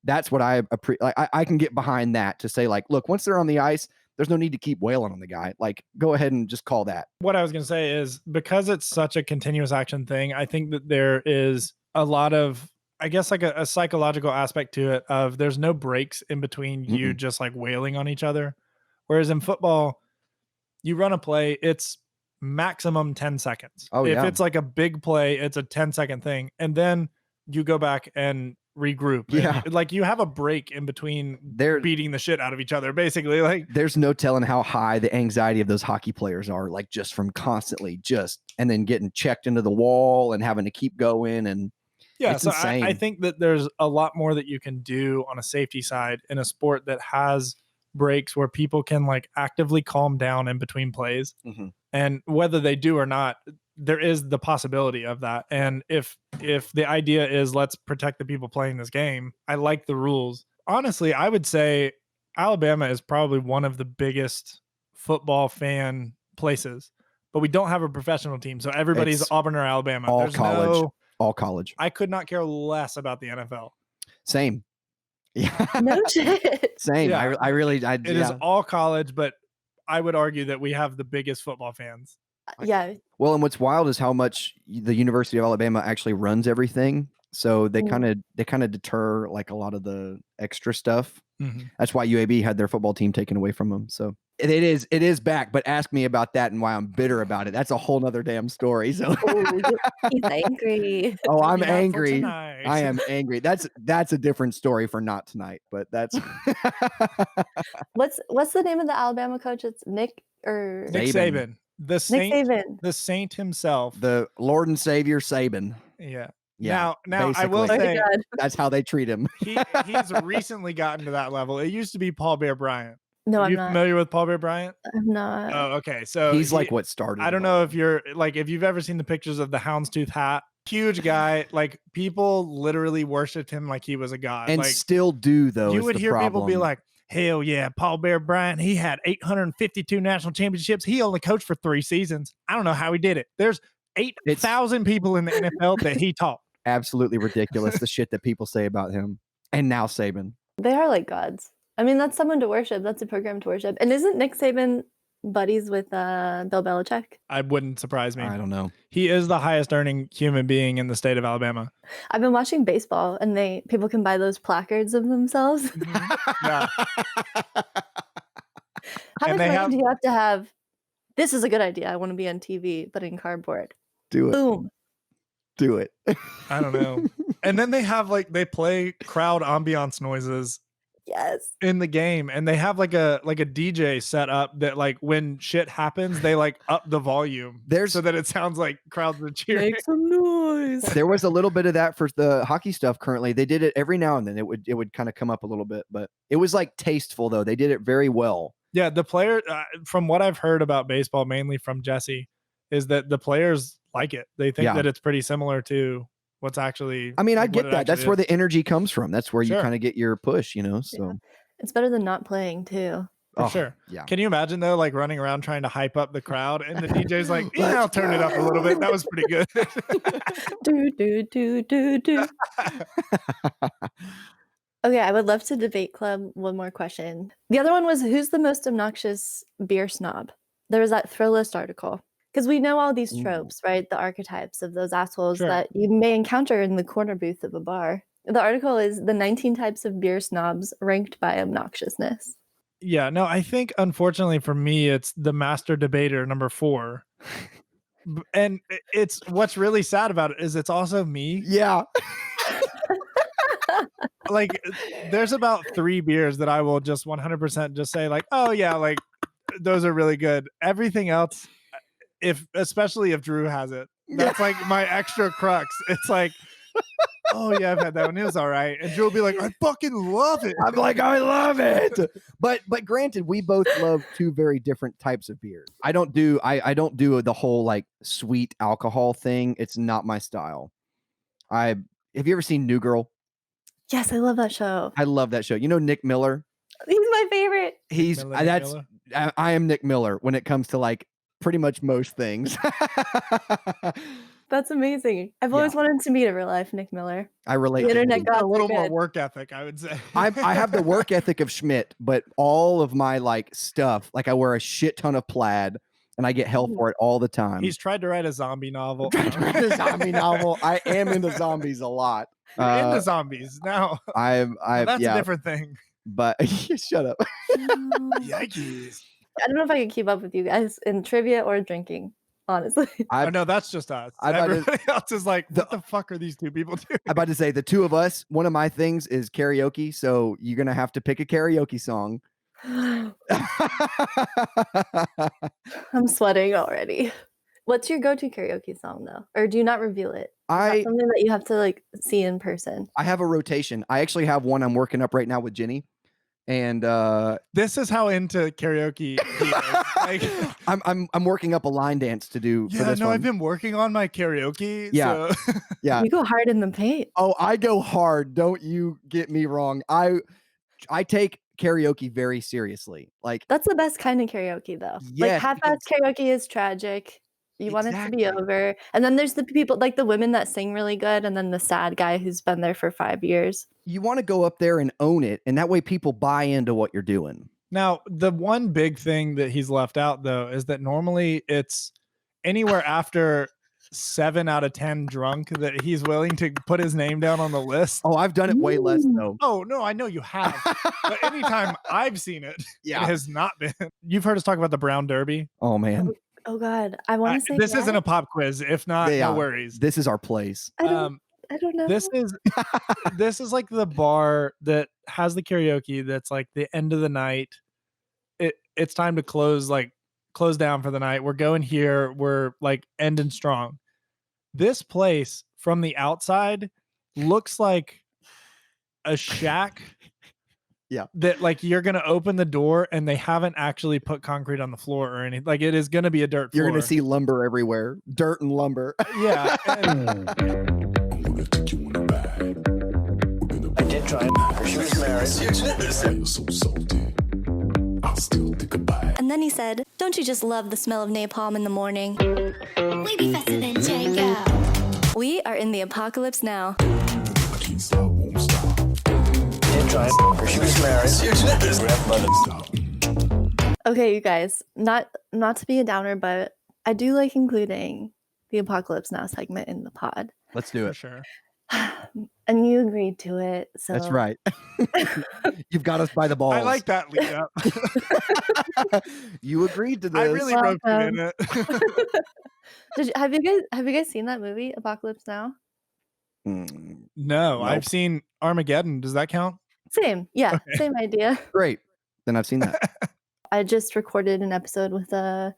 That's what I appreciate. Like, I can get behind that to say like, look, once they're on the ice, there's no need to keep wailing on the guy. Like, go ahead and just call that. What I was going to say is because it's such a continuous action thing, I think that there is a lot of, I guess, like a psychological aspect to it of there's no breaks in between you just like wailing on each other. Whereas in football, you run a play, it's maximum 10 seconds. If it's like a big play, it's a 10-second thing. And then you go back and regroup. Yeah. And, like you have a break in between beating the shit out of each other, basically. Like there's no telling how high the anxiety of those hockey players are, like just from constantly and then getting checked into the wall and having to keep going. And it's so insane. I think that there's a lot more that you can do on a safety side in a sport that has breaks where people can like actively calm down in between plays. And whether they do or not, there is the possibility of that. And if the idea is let's protect the people playing this game, I like the rules. Honestly, I would say Alabama is probably one of the biggest football fan places, but we don't have a professional team. So everybody's Auburn or Alabama. All college. All college. I could not care less about the NFL. Same. Yeah. No shit. Same. Yeah. It is all college, but I would argue that we have the biggest football fans. Yeah. Well, and what's wild is how much the University of Alabama actually runs everything. So they kind of deter like a lot of the extra stuff. Mhm. That's why UAB had their football team taken away from them. So it is back, but ask me about that and why I'm bitter about it. That's a whole nother damn story. So He's angry. oh, I'm Maybe not for angry. tonight. I am angry. That's a different story for not tonight, but that's What's the name of the Alabama coach? It's Nick or Nick Saban, the saint, Saban. the saint himself. the Lord and Savior Saban. Yeah. Yeah. Now I will basically. say That's how they treat him. he's recently gotten to that level. It used to be Paul Bear Bryant. No, Are I'm you not. familiar with Paul Bear Bryant? I'm not. Oh, okay. So He's like what started. I don't know if you've ever seen the pictures of the houndstooth hat. Huge guy. Like people literally worshipped him like he was a god. and Like still do though. you is would the hear people be problem. like, hell yeah, Paul Bear Bryant, he had 852 national championships. He only coached for 3 seasons. I don't know how he did it. There's 8,000 people in the NFL that he taught. absolutely ridiculous the shit that people say about him. And now Saban. They are like gods. I mean, that's someone to worship. That's a program to worship. And isn't Nick Saban buddies with Bill Belichick? I wouldn't surprise me. I don't know. He is the highest earning human being in the state of Alabama. I've been watching baseball, and people can buy those placards of themselves. Yeah. How And much they money have- do you have to have? This is a good idea. I want to be on TV, but in cardboard. Do it. Boom. Do it. I don't know. And then they have they play crowd ambiance noises Yes. in the game, and they have like a DJ set up that when shit happens, they up the volume so that it sounds like crowds are cheering. Make some noise. There was a little bit of that for the hockey stuff currently. They did it every now and then. It would kind of come up a little bit, but it was tasteful though. They did it very well. Yeah, the player, from what I've heard about baseball, mainly from Jesse, is that the players like it. They think that it's pretty similar to what's actually. I mean, I what get it that. That's actually where is. the energy comes from. That's where you Sure. kind of get your push, So Yeah. It's better than not playing too. For sure. Yeah. Can you imagine though, running around trying to hype up the crowd, and the DJ's like, "Yeah, I'll turn it up a little bit. That was pretty good." Do, do, do, do, do. Okay, I would love to debate club one more question. The other one was, who's the most obnoxious beer snob? There was that Thrillist article. Because we know all these tropes, right? The archetypes of those assholes Sure. that you may encounter in the corner booth of a bar. The article is the 19 types of beer snobs ranked by obnoxiousness. Yeah, no, I think unfortunately for me, it's the master debater number 4. And it's what's really sad about it is it's also me. Yeah. There's about 3 beers that I will just 100% just say oh yeah, those are really good. Everything else, especially if Drew has it, that's my extra crux. It's oh yeah, I've had that one. It was all right. And Drew will be like, I fucking love it. I'm like, I love it. But granted, we both love 2 very different types of beers. I don't do the whole sweet alcohol thing. It's not my style. Have you ever seen New Girl? Yes, I love that show. I love that show. You know Nick Miller? He's my favorite. He's Miller, Nick that's Miller? I am Nick Miller when it comes to pretty much most things. That's amazing. I've always wanted to meet a real life Nick Miller. I relate. The to internet him. got A little more good. work ethic, I would say. I have the work ethic of Schmidt, but all of my stuff, I wear a shit ton of plaid, and I get hell for it all the time. He's tried to write a zombie novel. Tried to write a zombie novel. I am into zombies a lot. You're into zombies now. That's That's a different thing. But shut up. Yikes. I don't know if I can keep up with you guys in trivia or drinking, honestly. Oh, no, that's just us. I'm about to- Everybody else is what the fuck are these 2 people doing? I'm about to say the 2 of us. One of my things is karaoke, so you're gonna have to pick a karaoke song. I'm sweating already. What's your go-to karaoke song though? Or do you not reveal it? Is that something that you have to see in person? I have a rotation. I actually have one I'm working up right now with Jenny. And this is how into karaoke he is. I'm working up a line dance to do for Yeah, this no, one. I've been working on my karaoke. Yeah. So. Yeah. You go hard in the paint. Oh, I go hard. Don't you get me wrong. I take karaoke very seriously. That's the best kind of karaoke though. Yes, Half-ass karaoke is tragic. You want it to be Exactly. over. And then there's the people, the women that sing really good, and then the sad guy who's been there for 5 years. you want to go up there and own it, and that way people buy into what you're doing. Now, the one big thing that he's left out though is that normally it's anywhere after 7 out of 10 drunk that he's willing to put his name down on the list. Oh, I've done it way less though. Oh no, I know you have. But anytime I've seen it, Yeah. it has not been. You've heard us talk about the Brown Derby. Oh man, Oh God, I want to say This that. isn't a pop quiz. If not, Yeah. no worries. this is our place. I don't know. This is like the bar that has the karaoke. That's like the end of the night. It's time to close down for the night. We're going here. We're like ending strong. This place from the outside looks like a shack. Yeah. That like you're gonna open the door and they haven't actually put concrete on the floor or anything. Like it is gonna be a dirt floor. You're gonna see lumber everywhere, dirt and lumber. Yeah. I did try. She was married. So salty. I'll still think about it. And then he said, "Don't you just love the smell of napalm in the morning?" We be faster than Jacob. We are in the apocalypse now. I can't stop, won't stop. Did try. She was married. Stop. Okay, you guys, not to be a downer, but I do like including the Apocalypse Now segment in the pod. Let's do For it. sure. And you agreed to it. So That's right. You've got us by the balls. I like that lead up. You agreed to this. I really roped you in it. Have you guys seen that movie, Apocalypse Now? Mm, No, Nope. I've seen Armageddon. Does that count? Same. Yeah, Okay. same idea. great. Then I've seen that. I just recorded an episode with a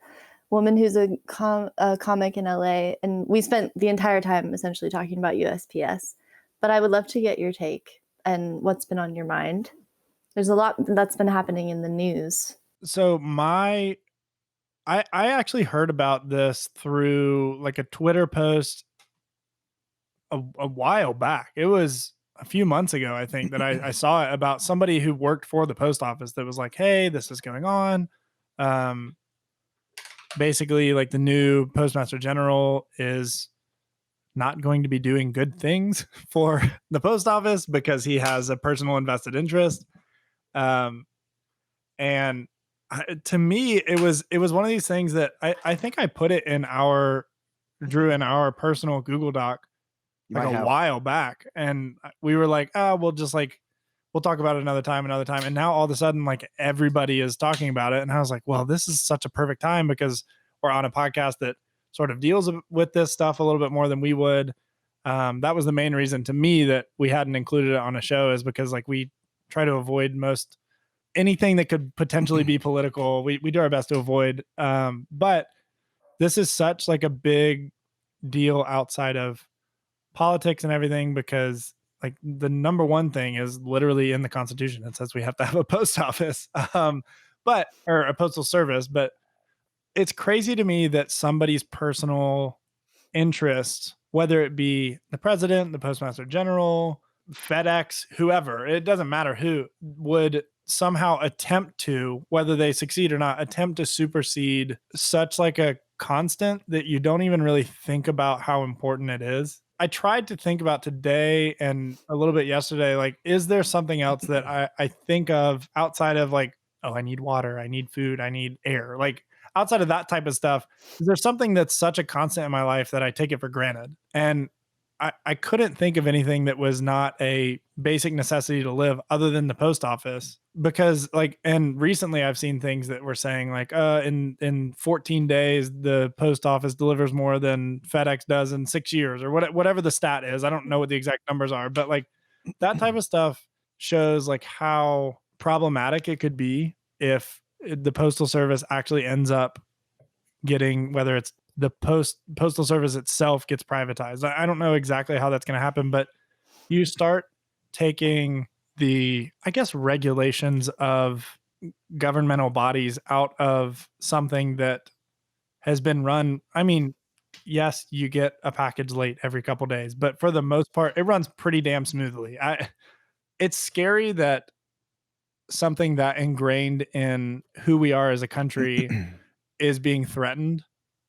woman who's a comic in LA, and we spent the entire time essentially talking about USPS. But I would love to get your take and what's been on your mind. There's a lot that's been happening in the news. So I actually heard about this through like a Twitter post a while back. It was a few months ago, I think, that I saw it about somebody who worked for the post office that was like, hey, this is going on. Basically, like the new postmaster general is not going to be doing good things for the post office because he has a personal invested interest. And to me, it was one of these things that I think I put it in our personal Google Doc You like might a have. while back, and we were like, we'll talk about it another time. And now all of a sudden, like everybody is talking about it, and I was like, well, this is such a perfect time because we're on a podcast that sort of deals with this stuff a little bit more than we would. That was the main reason to me that we hadn't included it on a show, is because like we try to avoid anything that could potentially be political. We do our best to avoid. But this is such like a big deal outside of politics and everything, because like the number one thing is literally in the Constitution. It says we have to have a post office, or a postal service. But it's crazy to me that somebody's personal interest, whether it be the president, the postmaster general, FedEx, whoever, it doesn't matter who, would somehow attempt to, whether they succeed or not, attempt to supersede such like a constant that you don't even really think about how important it is. I tried to think about today and a little bit yesterday, like, is there something else that I think of outside of like, oh, I need water, I need food, I need air, like outside of that type of stuff, is there something that's such a constant in my life that I take it for granted? And I couldn't think of anything that was not a basic necessity to live other than the post office, because like, and recently I've seen things that were saying like, in 14 days, the post office delivers more than FedEx does in 6 years, or whatever the stat is. I don't know what the exact numbers are, but like that type of stuff shows like how problematic it could be if the postal service actually ends up getting, whether it's the postal service itself gets privatized. I don't know exactly how that's going to happen, but you start taking the, I guess, regulations of governmental bodies out of something that has been run. I mean, yes, you get a package late every couple days, but for the most part, it runs pretty damn smoothly. It's scary that something that ingrained in who we are as a country is being threatened,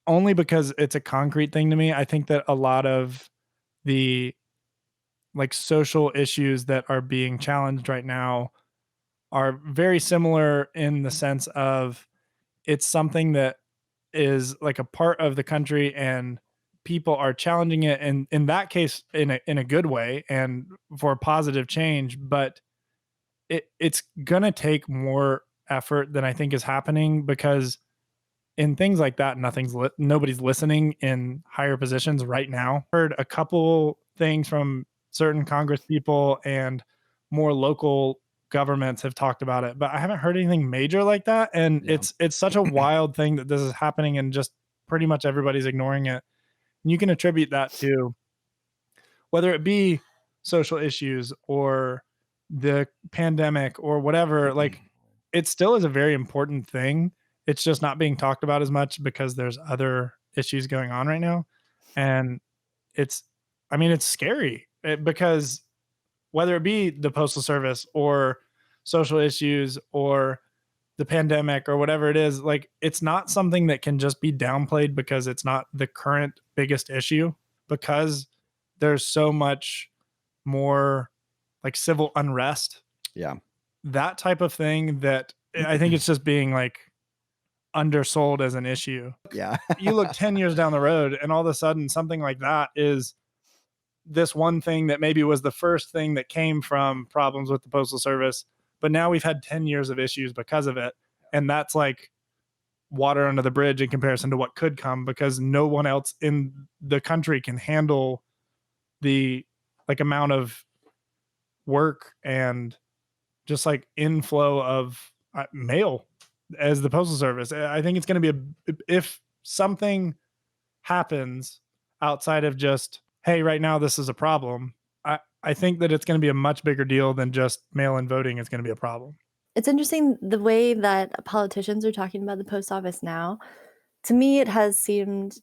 only because it's a concrete thing to me. I think that a lot of the like social issues that are being challenged right now are very similar in the sense of it's something that is like a part of the country, and people are challenging it, and in that case, in a good way and for positive change, but it's gonna take more effort than I think is happening, because in things like that, nobody's listening in higher positions right now. Heard a couple things from certain Congress people, and more local governments have talked about it, but I haven't heard anything major like that. And Yeah. it's such a wild thing that this is happening, and just pretty much everybody's ignoring it. And you can attribute that to whether it be social issues or the pandemic or whatever. Like, it still is a very important thing. It's just not being talked about as much because there's other issues going on right now. And it's scary, because whether it be the postal service or social issues or the pandemic or whatever it is, like, it's not something that can just be downplayed because it's not the current biggest issue, because there's so much more like civil unrest. Yeah. That type of thing, that I think it's just being like undersold as an issue. Yeah. You look 10 years down the road, and all of a sudden something like that is this one thing that maybe was the first thing that came from problems with the postal service, but now we've had 10 years of issues because of it. And that's like water under the bridge in comparison to what could come, because no one else in the country can handle the like amount of work and just like inflow of mail as the postal service. I think it's going to be if something happens outside of just, hey, right now this is a problem, I think that it's going to be a much bigger deal than just mail-in voting is going to be a problem. It's interesting the way that politicians are talking about the post office now. To me, it has seemed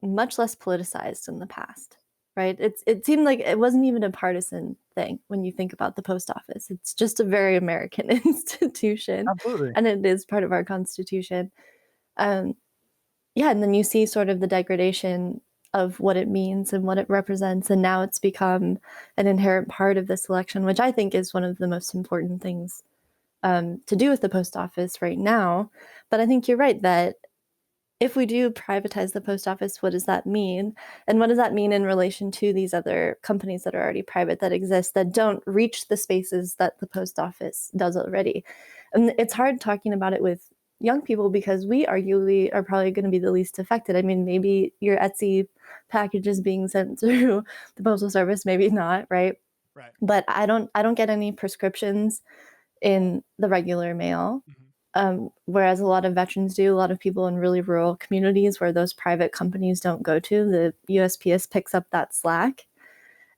much less politicized in the past, right? It seemed like it wasn't even a partisan thing when you think about the post office. It's just a very American institution. Absolutely. And it is part of our Constitution. And then you see sort of the degradation of what it means and what it represents. And now it's become an inherent part of this election, which I think is one of the most important things to do with the post office right now. But I think you're right that if we do privatize the post office, what does that mean? And what does that mean in relation to these other companies that are already private, that exist, that don't reach the spaces that the post office does already? And it's hard talking about it with young people, because we arguably are probably going to be the least affected. I mean, maybe your Etsy package is being sent through the postal service, maybe not, right? Right. But I don't get any prescriptions in the regular mail. Whereas a lot of veterans do, a lot of people in really rural communities where those private companies don't go to, the USPS picks up that slack.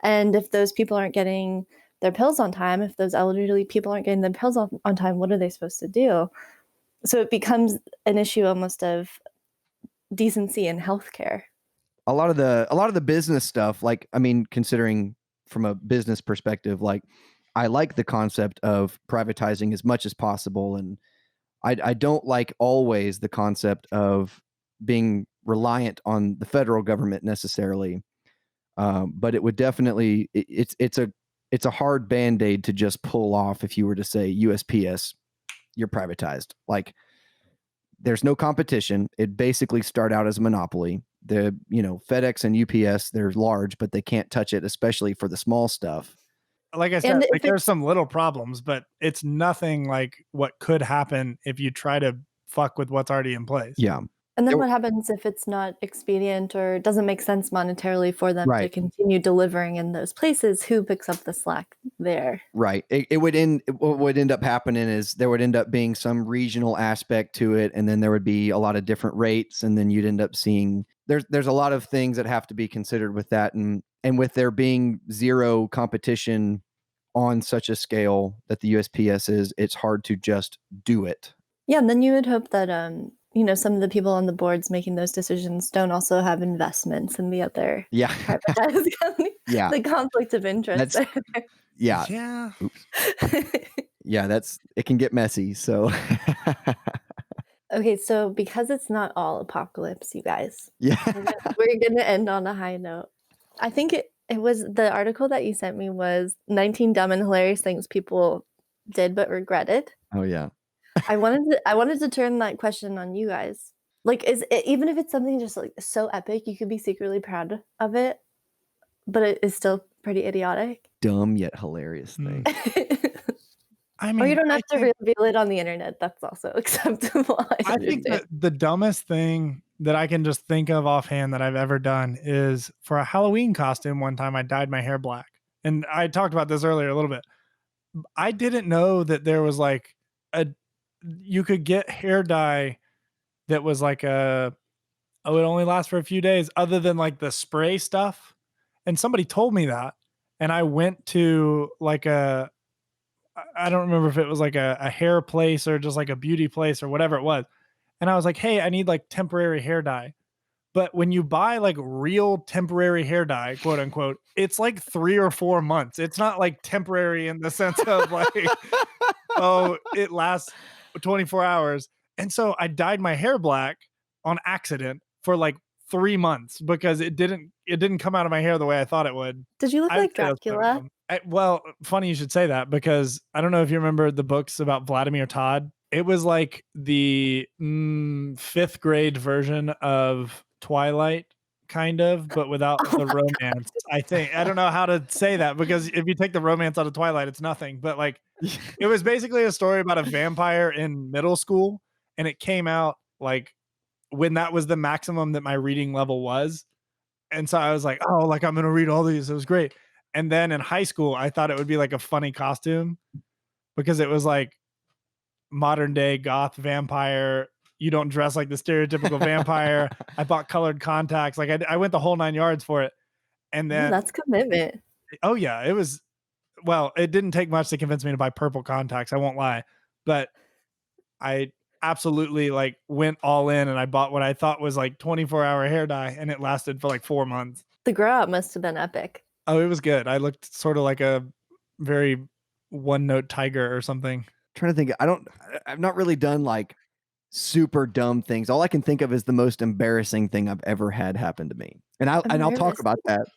And if those people aren't getting their pills on time, if those elderly people aren't getting their pills on time, what are they supposed to do? So it becomes an issue almost of decency in healthcare. A lot of the business stuff, like, I mean, considering from a business perspective, like, I like the concept of privatizing as much as possible, and I don't like always the concept of being reliant on the federal government necessarily. But it would definitely, it's a hard Band-Aid to just pull off if you were to say USPS, you're privatized. Like, there's no competition. It basically start out as a monopoly. The, FedEx and UPS, they're large, but they can't touch it, especially for the small stuff. Like I said, like, there's some little problems, but it's nothing like what could happen if you try to fuck with what's already in place. Yeah. And then what happens if it's not expedient or doesn't make sense monetarily for them to continue delivering in those places? Who picks up the slack there? Right. What would end up happening is there would end up being some regional aspect to it, and then there would be a lot of different rates, and then you'd end up seeing there's a lot of things that have to be considered with that, and with there being zero competition on such a scale that the USPS is, it's hard to just do it. Yeah, and then you would hope that some of the people on the boards making those decisions don't also have investments in the other privatized companies. Yeah. The conflict of interest. Yeah. Yeah. Yeah, it can get messy. So Okay, so because it's not all apocalypse, you guys. Yeah. We're gonna end on a high note. I think it was the article that you sent me was 19 dumb and hilarious things people did but regretted. Oh yeah. I wanted to turn that question on you guys. Like, is it, even if it's something just like so epic, you could be secretly proud of it, but it is still pretty idiotic. Dumb yet hilarious thing. I Or mean, you don't I have to think, reveal it on the internet. That's also acceptable. I think that understand. the dumbest thing that I can just think of offhand that I've ever done is for a Halloween costume. One time I dyed my hair black. And I talked about this earlier a little bit. I didn't know that there was like you could get hair dye that was like it only lasts for a few days other than like the spray stuff. And somebody told me that. And I went to like I don't remember if it was like a hair place or just like a beauty place or whatever it was. And I was like, hey, I need like temporary hair dye. But when you buy like real temporary hair dye, quote unquote, it's like 3 or 4 months. It's not like temporary in the sense of like, oh, it lasts 24 hours. And so I dyed my hair black on accident for like 3 months because it didn't come out of my hair the way I thought it would. Did you look I'd like say that's pretty Dracula? dumb. Well, funny you should say that because I don't know if you remember the books about Vladimir Todd. It was like the 5th grade version of Twilight, kind of, but without the romance. I think I don't know how to say that because if you take the romance out of Twilight, it's nothing. But like, it was basically a story about a vampire in middle school, and it came out like when that was the maximum that my reading level was. And so I was like, oh, like I'm gonna read all these. It was great. And then in high school, I thought it would be like a funny costume because it was like modern day goth vampire. You don't dress like the stereotypical vampire. I bought colored contacts. Like I went the whole 9 yards for it. And Ooh, then, that's commitment. oh yeah, it was, well, it didn't take much to convince me to buy purple contacts. I won't lie, but I absolutely like went all in and I bought what I thought was like 24-hour hair dye and it lasted for like 4 months. The grow out must have been epic. Oh, it was good. I looked sort of like a very one-note tiger or something. Trying to think. I've not really done like super dumb things. All I can think of is the most embarrassing thing I've ever had happen to me. And I'll talk nervous. about that.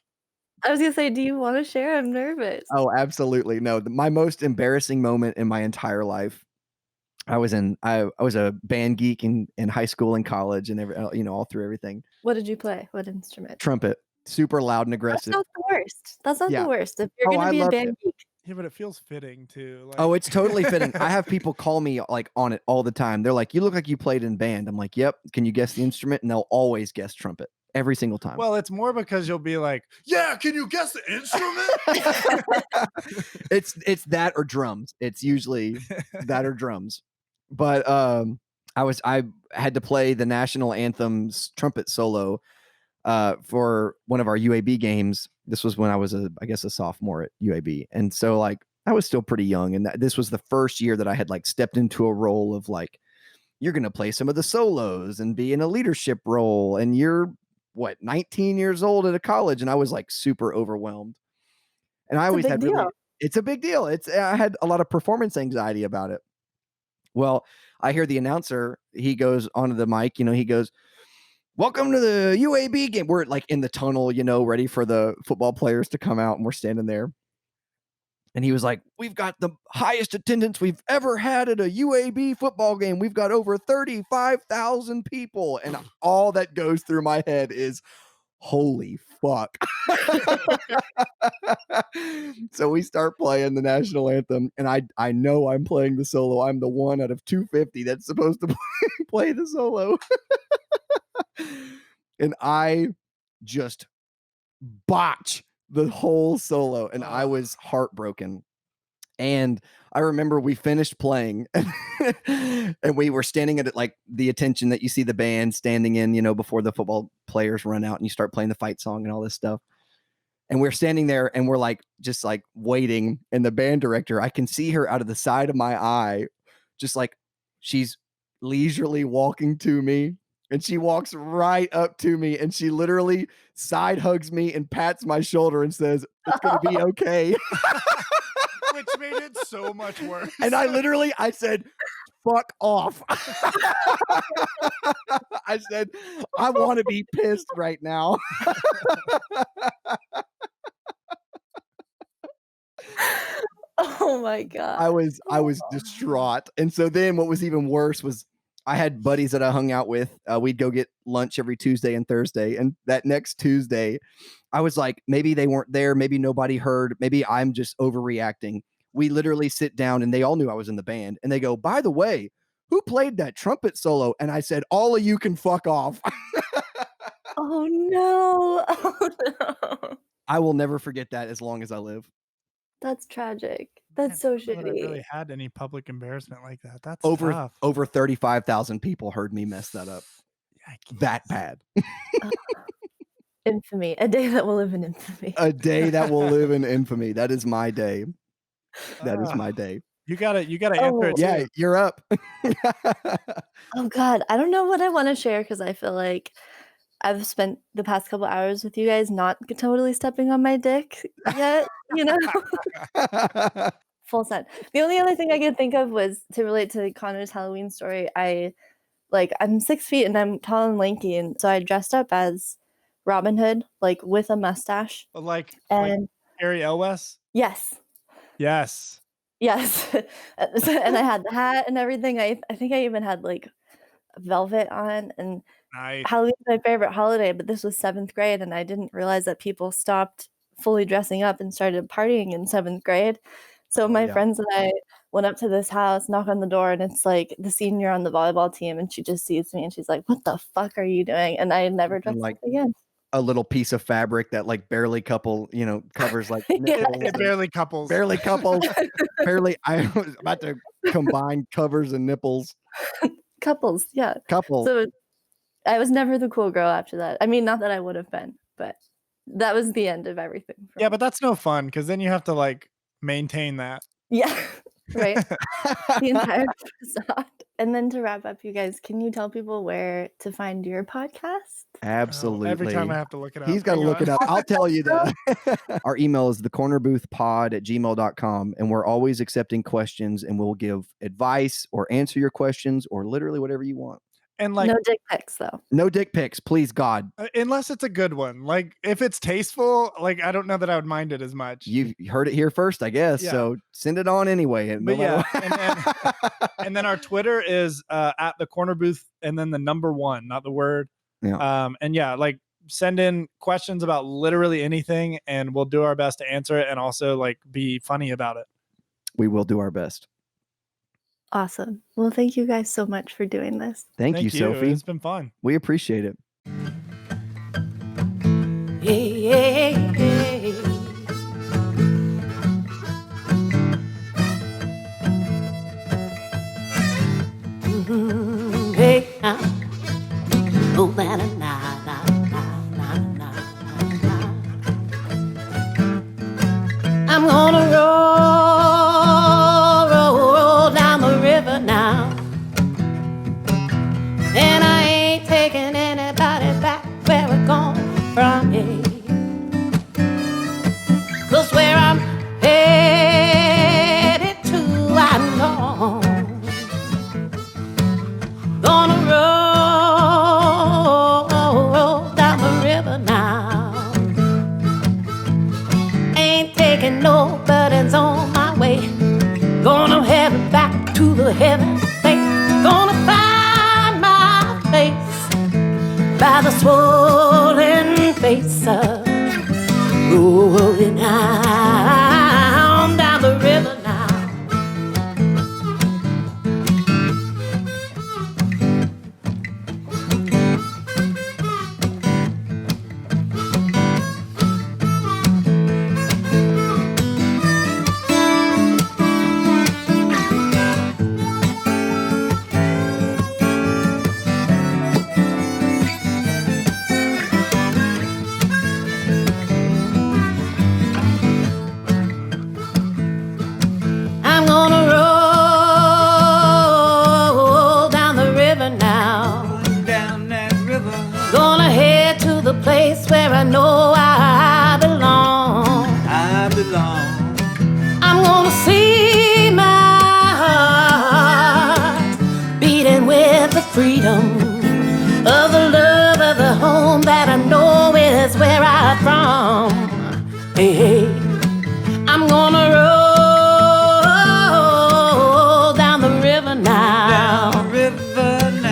I was gonna say, do you want to share? I'm nervous. Oh, absolutely. No, my most embarrassing moment in my entire life. I was a band geek in high school and college and all through everything. What did you play? What instrument? Trumpet, super loud and That's aggressive. not the worst. That's not Yeah. the worst. If you're Oh, gonna I be a loved band it. geek, Yeah, but it feels fitting too. Like, Oh, it's totally fitting. I have people call me like on it all the time. They're like, "You look like you played in band." I'm like, "Yep." Can you guess the instrument? And they'll always guess trumpet every single time. well, it's more because you'll be like, yeah, can you guess the instrument? It's that or drums. It's usually that or drums. But I had to play the national anthem's trumpet solo for one of our UAB games. This was when I was I guess a sophomore at UAB. And so like I was still pretty young and this was the first year that I had like stepped into a role of like, you're going to play some of the solos and be in a leadership role and you're 19 years old at a college, and I was like super overwhelmed. And I always had it's a big deal. I had a lot of performance anxiety about it. Well, I hear the announcer, he goes onto the mic, he goes, "Welcome to the UAB game." We're like in the tunnel, ready for the football players to come out, and we're standing there. And he was like, "We've got the highest attendance we've ever had at a UAB football game. We've got over 35,000 people." And all that goes through my head is, holy fuck. So we start playing the national anthem, and I know I'm playing the solo. I'm the one out of 250 that's supposed to play the solo. And I just botch the whole solo, and I was heartbroken. And I remember we finished playing and we were standing at like the attention that you see the band standing in, before the football players run out and you start playing the fight song and all this stuff. And we're standing there and we're like, just like waiting. And the band director, I can see her out of the side of my eye, just like she's leisurely walking to me. And she walks right up to me and she literally side hugs me and pats my shoulder and says, "It's going to be okay." Which made it so much worse. And I said, "Fuck off." I said, "I want to be pissed right now." Oh my god. I was distraught. And so then what was even worse was I had buddies that I hung out with. We'd go get lunch every Tuesday and Thursday. And that next Tuesday, I was like, maybe they weren't there. Maybe nobody heard. Maybe I'm just overreacting. We literally sit down and they all knew I was in the band. And they go, by the way, who played that trumpet solo? And I said, all of you can fuck off. Oh no. Oh no. I will never forget that as long as I live. That's tragic. That's so I don't know that I shitty. really had any public embarrassment like that. That's Over tough. 35,000 people heard me mess that up. Yikes. That bad. Infamy. A day that will live in infamy. A day that will live in infamy. That is my day. That is Ah, my day. You gotta answer Oh. it. Yeah, Too. you're up. Oh God, I don't know what I want to share because I feel like I've spent the past couple hours with you guys not totally stepping on my dick yet, you know? Full set. The only other thing I could think of was to relate to Connor's Halloween story. I'm 6 feet and I'm tall and lanky, and so I dressed up as Robin Hood, like with a mustache. Like And Harry Elwes? yes, Yes. yes. And I had the hat and everything. I think I even had like velvet on, and Nice. Halloween's my favorite holiday, but this was 7th grade, and I didn't realize that people stopped fully dressing up and started partying in 7th grade. So my yeah. friends and I went up to this house, knock on the door, and it's like the senior on the volleyball team, and she just sees me and she's like, "What the fuck are you doing?" And I never dressed like- up again. A little piece of fabric that like barely covers like Yeah. nipples It barely couples. barely couples. I was about to combine covers and nipples. Couples, yeah. Couple. So I was never the cool girl after that. I mean, not that I would have been, but that was the end of everything. For Yeah, me. but that's no fun because then you have to like maintain that. Yeah, right. The entire facade. And then to wrap up, you guys, can you tell people where to find your podcast? Absolutely. Every time I have to look it up. He's got to Hang look on. it up. I'll tell you that. Our email is thecornerboothpod@gmail.com, and we're always accepting questions, and we'll give advice or answer your questions or literally whatever you want. And like, No dick pics, though. No dick pics, please, God. unless it's a good one. Like if it's tasteful, like I don't know that I would mind it as much. You heard it here first, I guess. Yeah. So send it on anyway. And But no yeah, matter and then our Twitter is at the corner booth and then the number 1, not the word. Yeah. And yeah, like send in questions about literally anything and we'll do our best to answer it and also like be funny about it. we will do our best. Awesome. Well, thank you guys so much for doing this. Thank you, Sophie. It's been fun. We appreciate it. Hey, hey, hey. Hey, oh, na na na na na na na. I'm gonna roll down the river now, and I ain't taking anybody back where we're going from. Yeah. 'Cause where I'm headed to, I know. Gonna roll down the river now. Ain't taking no burdens on my way. Gonna head back to the heaven place. Gonna find my face by the swollen face of rolling down the river now. I'm gonna roll down the river now. Down that river. Gonna head to the place where I know I belong. I belong. I'm gonna see my heart beating with the freedom of the love of the home that I know is where I'm from. Hey, hey. I'm gonna roll down the river now. Down the river now.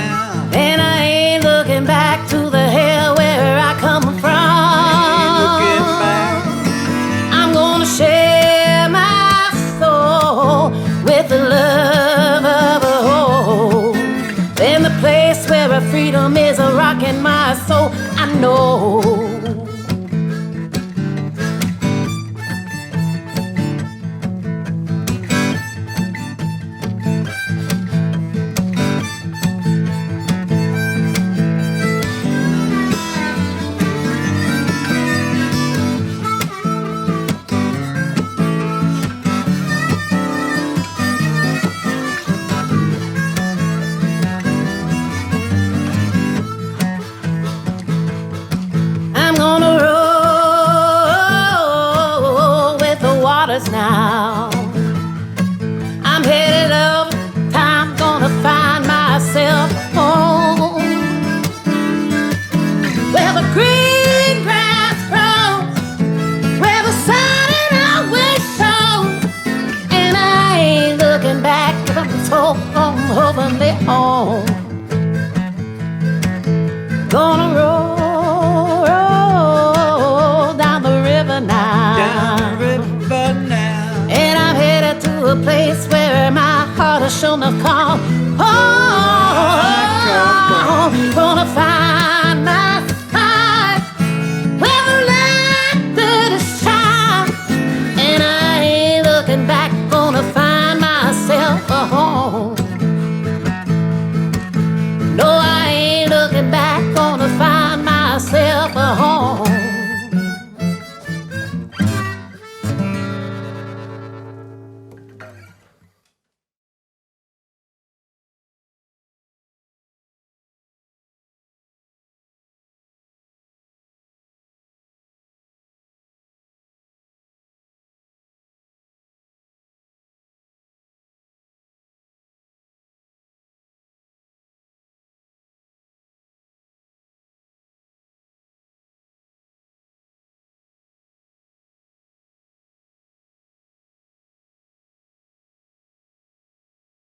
waters now. I'm headed up, time gonna find myself home, where the green grass grows, where the sun always shows, and I ain't looking back, 'cause I'm so hopefully home. Gonna roll down the river now. Down the river now. And I'm headed to a place where my heart has shown a call. Oh, gonna find